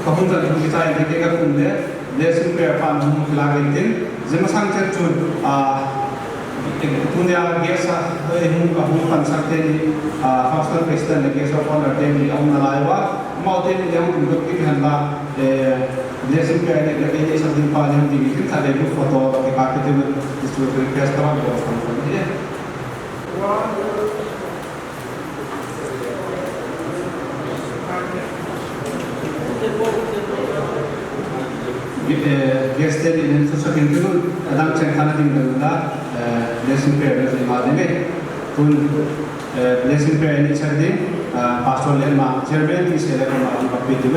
ka hun chan ki chai ke ka kun de lesson pair pan hun la ga tin jema sang chan chun punya gesa hun ka hun pan sa te ni hostel president gesa on the day on the live mau te ni yang untuk ki handa lesson pair ne ke ni sa din pa ni di ki ka de photo ke ka ke te district request ka ba ko ni guest in so sa kin tu adam chen khana din da lesson pair ni ma de me kun lesson pair ni char de pastor le ma chairman ki se le ma an papi de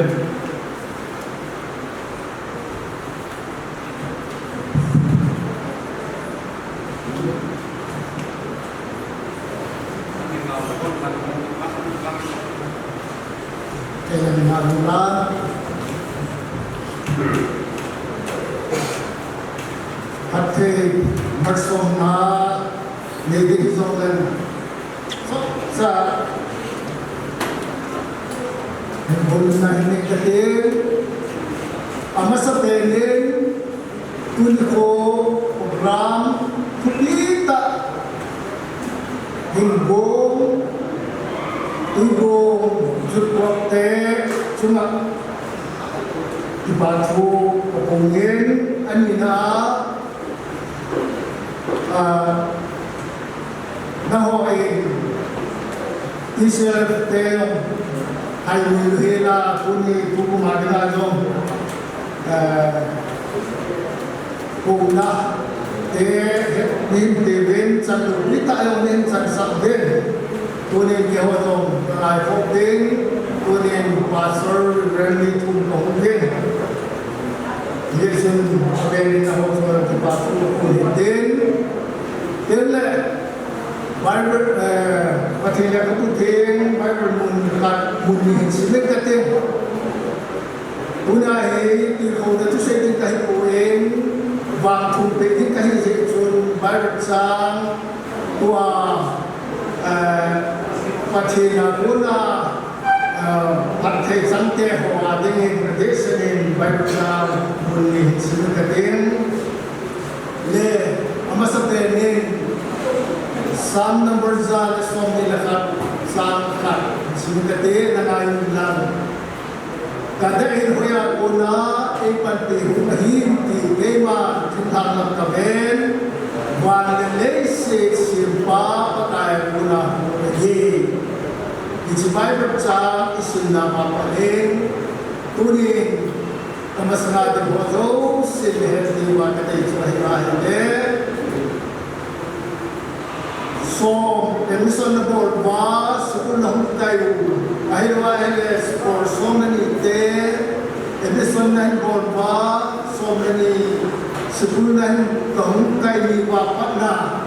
sebulan tahun kali wapatna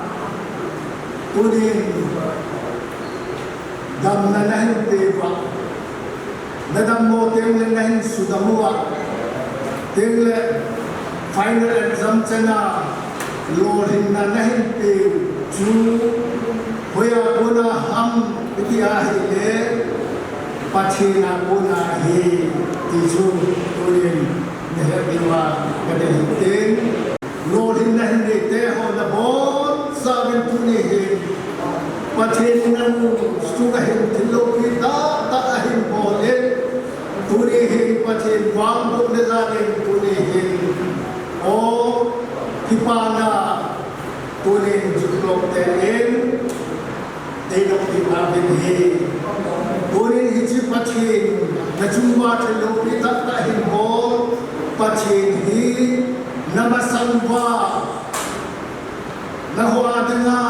kuning dam nanahin tewa nadam mo teng nanahin sudamua teng le final exam chana lorin nanahin te chu hoya kona ham itiahi le pachina kona hi tisu kuning Nehemiwa kadehiten lorin na hindi teho na bon saben tunihin patin ng sugahin tilokita taahin bolin tunihin patin wangbo nilarin tunihin o hipana tunin juklok terin tenok tipabin hi tunin hiji patin na jumwa tilokita taahin bol Pachin hi namasangwa nahwa denga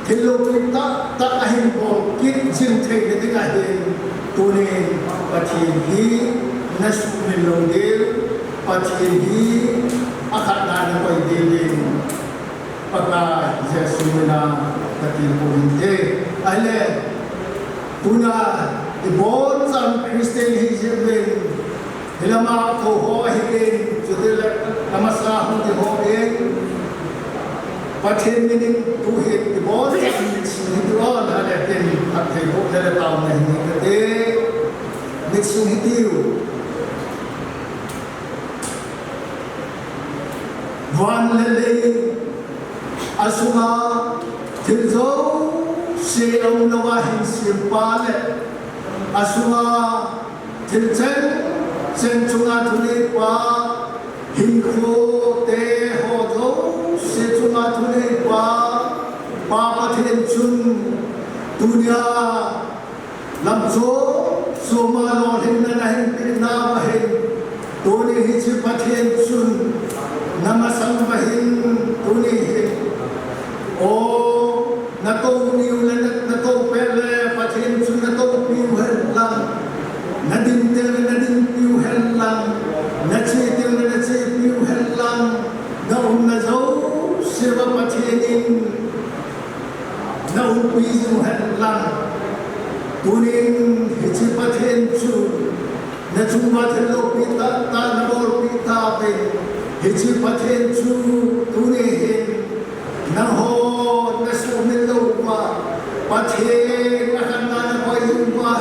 kilokita taahin bol kit jinthe dedigahin tunin pachin hi nasumilongil pachin hi akatana koy dilin pagka jesumina katin puhinte ale tuna ibon sam Christian hijibin Hilama ko ho hikin judil namasahun di ho in pathin minin tuhit di bon hidron haletin at hibo dalataw na hindi kate mitsung hitiw van lele asuma tilzo siyong nawahin simpale asuma tilchen Senchunga tuli pa hingko te hodo senchunga tuli pa papa tenchun dunia lamzo soma lorin na nahin pinabahin tuni hichi patenchun namasambahin tunihin o nato niulan nato pele patenchun nato piuhan lang nadintel nadinpiu hellang nachetil nachepiu hellang naum nazau siva pathenin naum piu hellang tunin hichi pathen chu nachuma thelo pita ta nabor pita pe hichi pathen chu tunin naho nasumilo pa pathen akanna na koyumba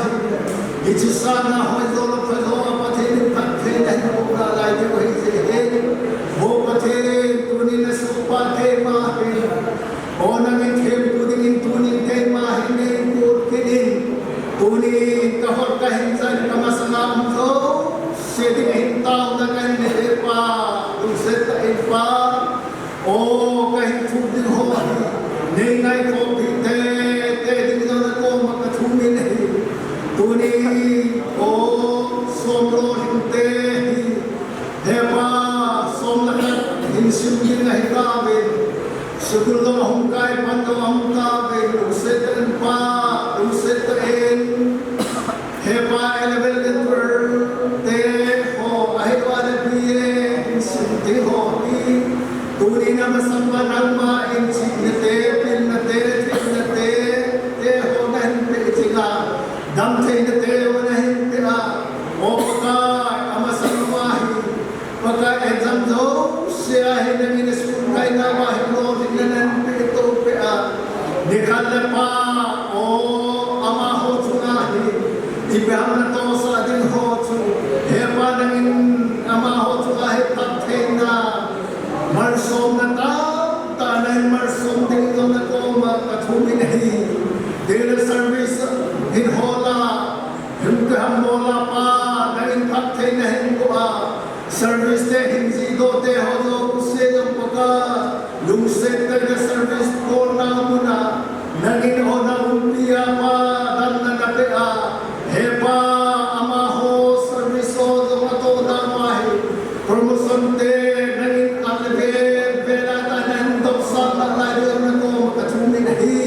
It's sana hoy dolo pelo pathin pathin ho ra lai de hoy se he ho pathin tuni na su pathe ma he ona min them tudin tuni te ma he ne pur kidin tuni ka hor ka hin sai ka masalam so se de hin taw na kan ne pa tu se ta in pa o ka hin thu din ho ne ngai ko pi te din na ko ma ka thu min he Tuni o somro hinte hepa somlakat hinsim kin hitabe suguldo hungkai pando hungkabe useten pa useten hepa elevel letter te ho ahwa de pie hinsim te ho ni tuni na masamba nalma inchik te pin te te ho nan pe chiga dam thei na te wana hin te a o paka amasanwahi paka exam zo se a hin na min school kai na wa hin lo dinan pe to pe a nikhal pa o ama ho chuna hi ibam na to sa din ho chu he pa na min ama ho chuna he tak thei na mar som na ta na mar som ding zo na ko ma ka thu min hi daily service in hola himka ham hola pa nain phak thei na hin ko a service te hin ji do te ho do se jam paka lung se te the service ko na muna nagin ho na umpia pa dan na pe a he pa ama ho service ho do to na mai promotion te nagin alve vela ta nan do sa ta lai na ko ka chumi nahi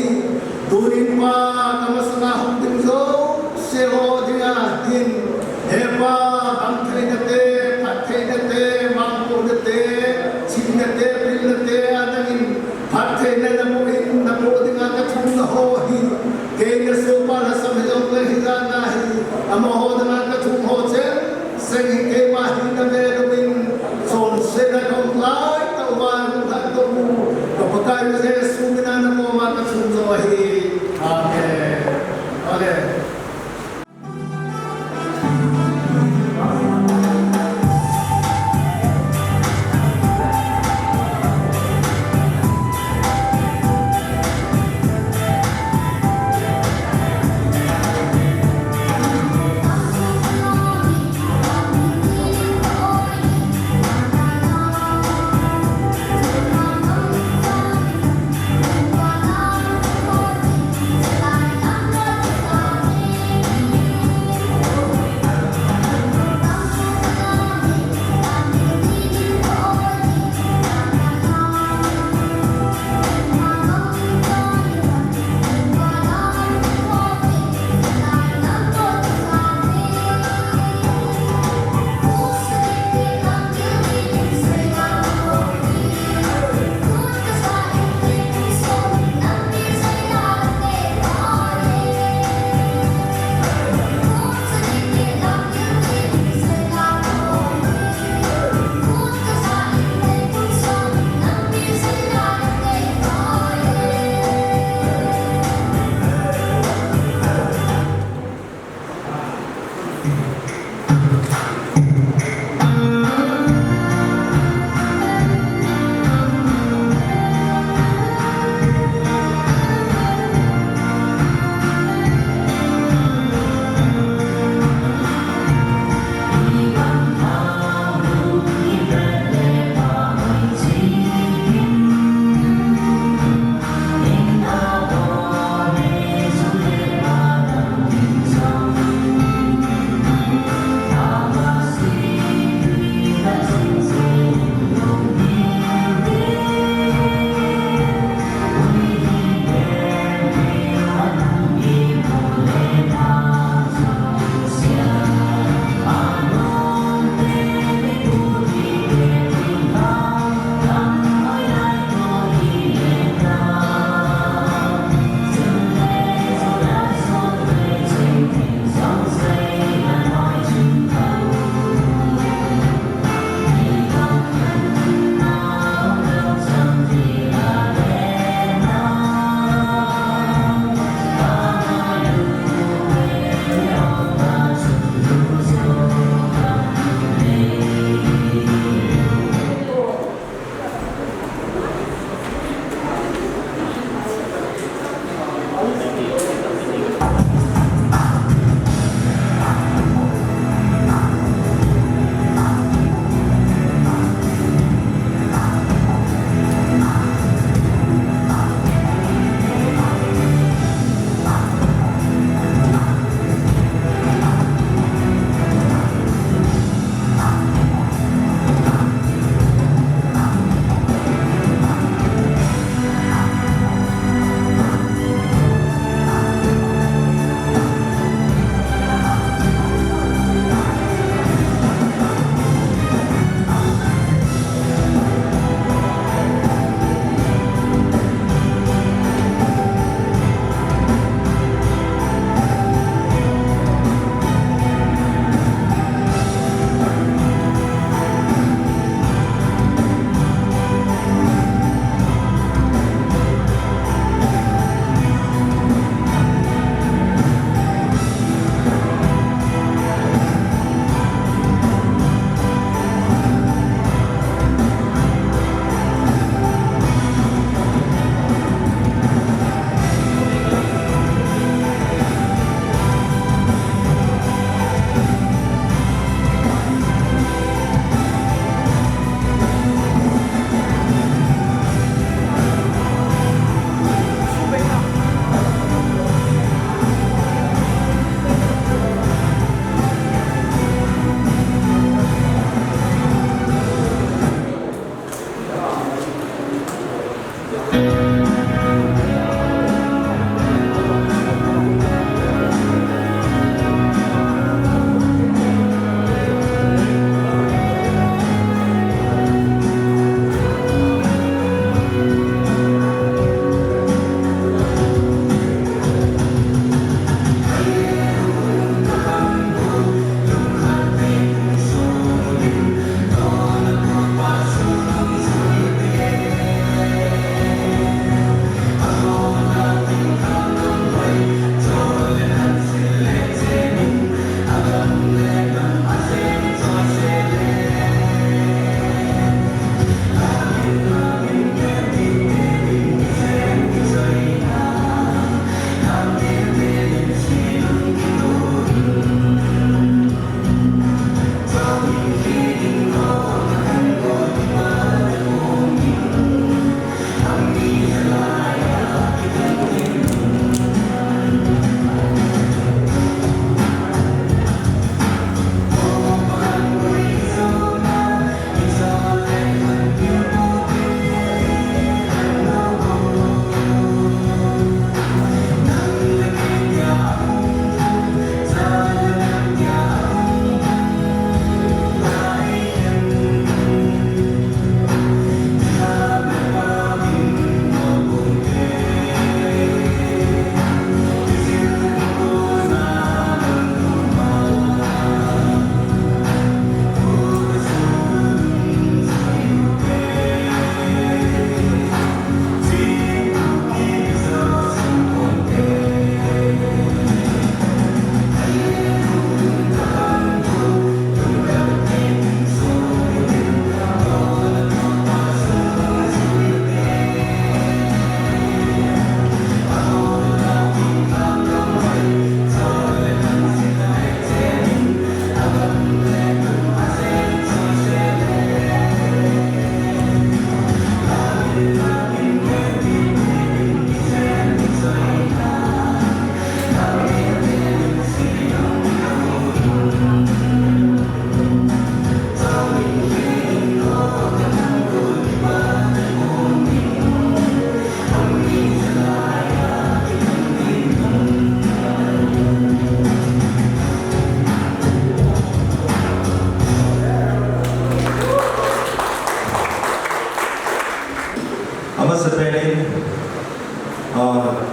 turin pa kamasna hum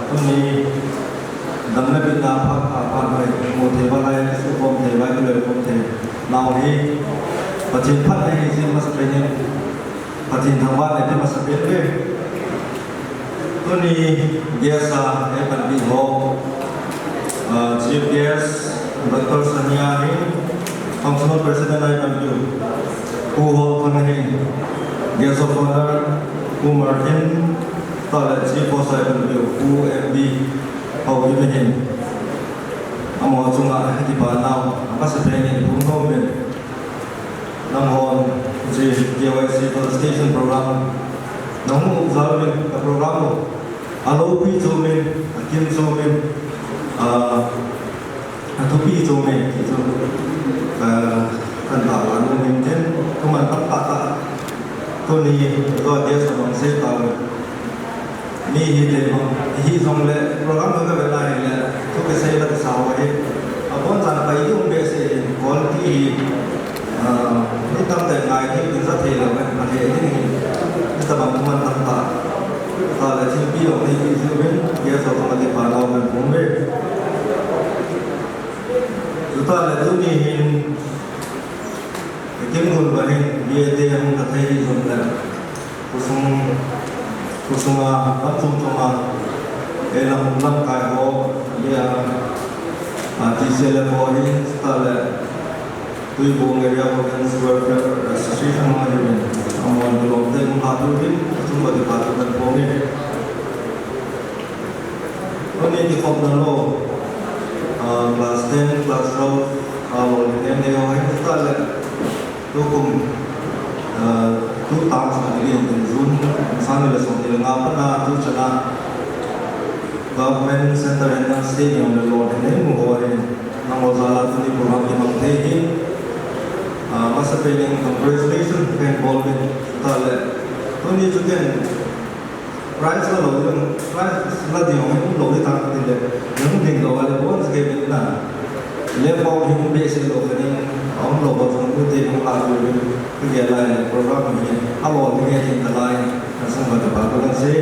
ตรงนี้ดังนั้นเป็นนาภาพาไปโมเทวไลสุภมเทวไลก็เลยผมเทเราที่ประเทศพัฒน์ในที่มาสเปนประเทศทางวัดในที่มาสเปนเลยตัวนี้เยสาเอปันบิโฮChief Guest Dr. Sanyani Functional President I am you who hold Kanahin Guest of Honor who Martin Toilet Chief of I am you who MB how you begin Amo Chunga di Panau apa sebenarnya di Punggol Namhon Chief KYC Station Program Namu Zalwin ke program Alopi Zomin Akim Zomin atau pi jome itu kan tahu mungkin teman tak tu ni kalau dia sedang setah ni hi jom le program tu kan benar le tu kesai tak sahwa he apun sana pai tu bese quality ni tam te ngai ni bisa thela kan ade ni kita bangun tak kalau cipi orang ni itu kan dia seorang di Palau dan Bombay kita lihat ni Timur Bali dia yang kata ini sudah kusung apa elang kaya dia di selepo ini setelah tujuh area Women's Welfare Association Management aman belum tentu haturin cuma dipatukan Bombay ini di Kopnalo class 10, class 12 kalau ini orang kita lihat hukum 2 tahun sekali untuk Jun misalnya lesson di apa na tu cina government center and state yang lelor ini menguatkan nama salah tu di program yang mengtehi masa pending congratulation involving kita lihat tu ni juga price lah loh yang price lah dia orang itu loh di tangan dia yang tinggal wala pun sekian na level yang basic loh ni orang loh bahasa itu dia mengajar kerja lain program ini awal ni yang lain semua dapat kan sih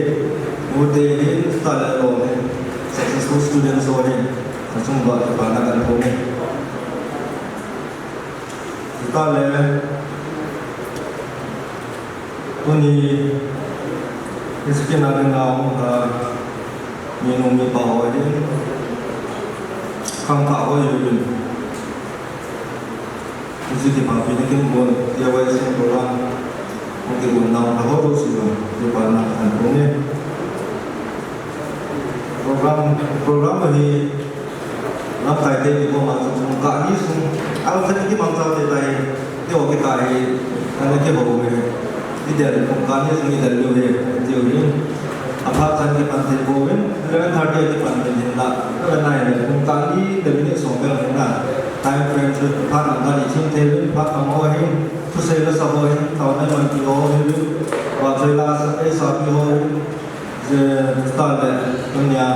mudah ini start loh ni successful students orang semua dapat kan pun kita lihat tu ni इसके नारे नाम मीनू में पावरी कंका हो युगल इसी के बाद भी लेकिन वो ये वैसे प्रोग्राम उनके वो नाम ना हो तो सिर्फ जो पाना अनुभवने प्रोग्राम ही ना कहते हैं कि वो मालूम कहानी सुन अब तक की मांगता देता है कि वो क्या है अने के वो में इधर कहानी सुन इधर जो है Jadi, apa sahaja di pantai Bowen, dengan harga di pantai Jinda, kerana ini kali demi sombel mana, time frame itu depan antara isim terus, depan kamuahin, tu saya sahaja tahun ini mungkin orang itu, wajiblah sampai sahaja orang, setelah dunia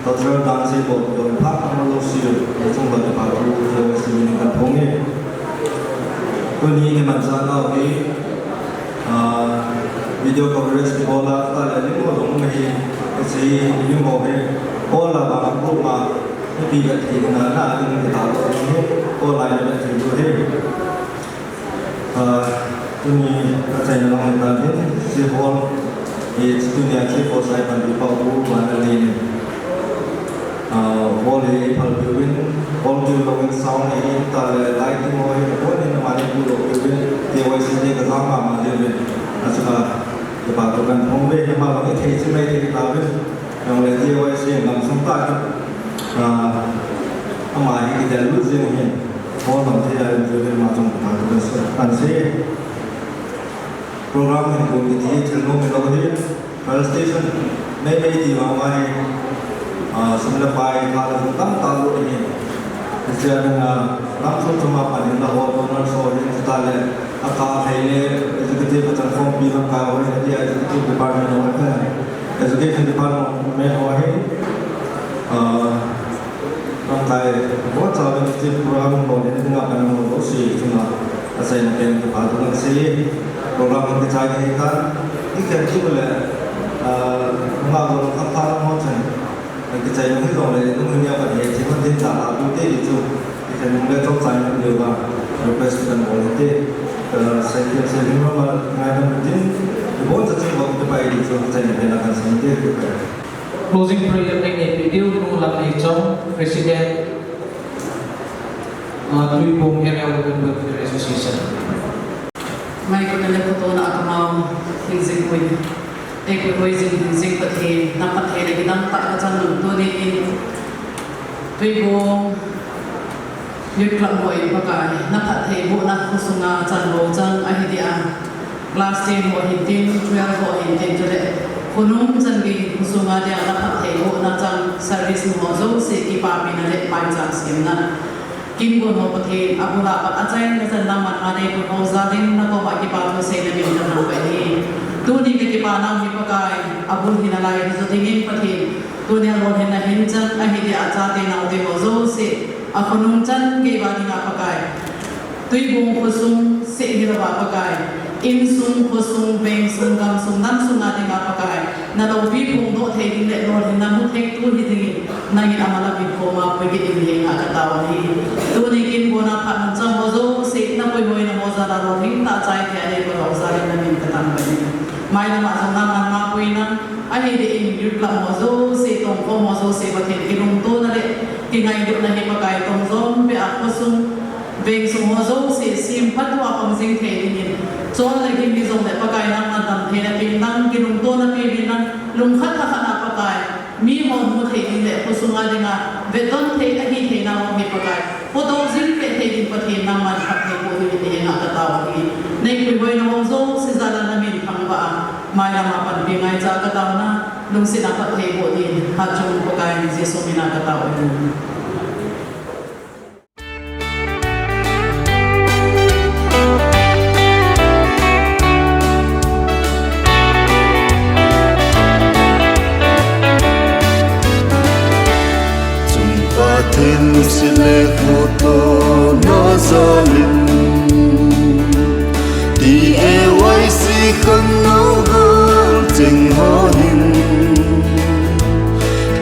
total dansi bodoh, depan kamu lusiu, semua depan tu jadi sini kan pungi, kuni masalah ini. Video coverage di bola tadi ni pun orang mesti ini mungkin bola bang rumah ini tidak tinggal ini kita ini bola yang terjadi ini saya nak tanya si bola ini dunia kita saya pun dipakai mana ini bola perluin bola juga sound ini tadi lighting boleh bola ini mana pun boleh dia wajib dia kerama mana dia asal Dipatukan Bombay yang malam ini cuma di Laut yang oleh DYC langsung tak amai kita lulus ini orang tidak jadi macam dipatukan ansi program yang pun kita cenderung melodi fire station maybe di amai semula pai kalau tentang tahu ini sejarah langsung cuma paling dah orang soal yang kita akal ini executive macam bilang kau ini dia executive department orang kan education department orang ini Angkai buat sahaja mesti program boleh tengah kan mengurusi cuma asal yang department sih program yang dicari kan ini kan boleh nga ko ka para mo chan cái chạy nó rồi này nó mới nhau cái chỉ có tin trả ưu tiên thì chung thì thành một cái trong trái nó đều là rồi president của nó sẽ mà ngày năm tin thì bốn giờ chung cái bài thì chung chạy này là cái sinh tiết cái Closing prayer này video nu làm này trong president Tui Bung Area Women Welfare Association. Mai ko na ko na akamao hingzing ko ay ko hingzing pati na pati na gidang ta ka chan to ni Tui Bung yut klang mo ay pakai na pati bu na kusunga chan bo chan ay dia class 10 mo hintin 12 mo hintin jole kunung chan gi kusunga dia na pati bu na chan service mo zo se ki pa pinale pai chan sim na Kim ko mo pati abula pat achain na san naman ane ko ko zadin na ko maki pa ko se na min na ko ni tu ni ke pa na mi pakai abul hinalai ni so tingin pati tu ni ro hin na hin chan a hi dia acha te na de mo zo se akunung chan ke ba ni nga pakai tui bung ko sung se hi ba pakai in sung ko sung beng sung gam sung nan sung na de nga pakai na do bi bung do the din le ro hin na mu thek tu hi ding na ni amala bi ko ma pe ke din le nga ka ta wa ni tu ni kin bo na phan chang mo zo se na poi moi na mo za da ro hin ta chai the ale ko ro za na min ka tan ba ni mai na ma sung na man ma poi na a hi de in yu la mo zo se tong ko mo zo se ba the ki lung to na le ki ngai do na hi pa kai tong zom pe a ko sung beng sung mo zo se sim phat wa kom sing the ni cho la ki mi zong le pa kai na ma tam the na pin nang ki lung to na pe bi na lung khat kha na pa kai mi mo mu the ni le ko sung a dinga ve don the a hi the na mo mi pa kai po do zin pe the din pa the na ma khat ne ko ni ni na ka ta wa ni nei ku boi na mo zo se za la na min thang ba mai na ma pan bi ngai cha ka ta na lung se na pa the bo ni ha chung pa kai ni je so mi na ka ta wa ni Thiên sẽ lệ khu tô nó gió linh Đi e quay si khăn nấu gôn tình hóa hình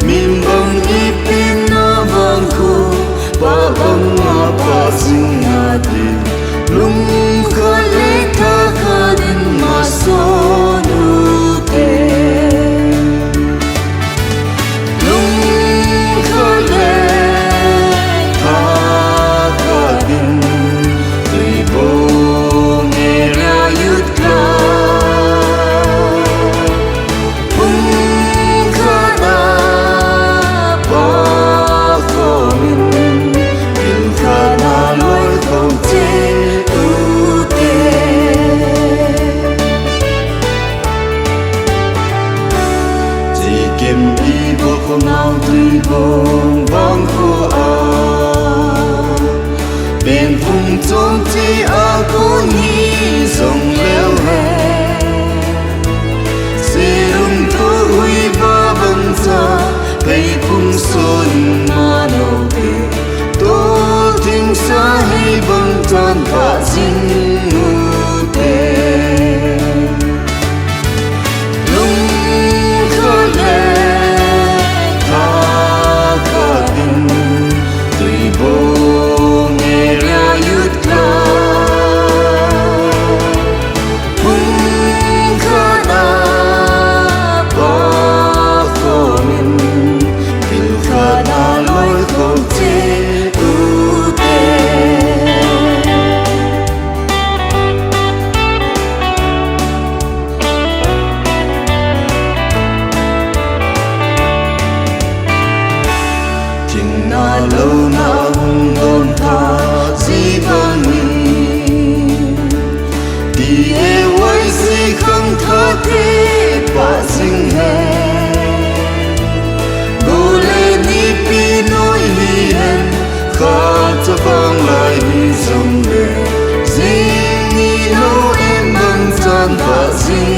Mình bằng y pin na vang khu Ba bằng ngã ba dinh ngã đi Lung khá lê khá khá đến mà xô nụ tê Lung khá lê nào tùy bông vang khô à bên vùng trốn chi à cô nhi dòng leo hè sẽ lung thu huy ba bằng ra cây phung xuân mà nâu tê tô thiên xa hay bằng tràn và dinh ngư tê lung khá lê lâu na hung đồn tha di vang mình đi e quay di không tha thế ba dinh hè đô lê ni pi nói hi hen khá cho vang lại hi dòng lệ dinh ni nấu em bằng tràn ba dinh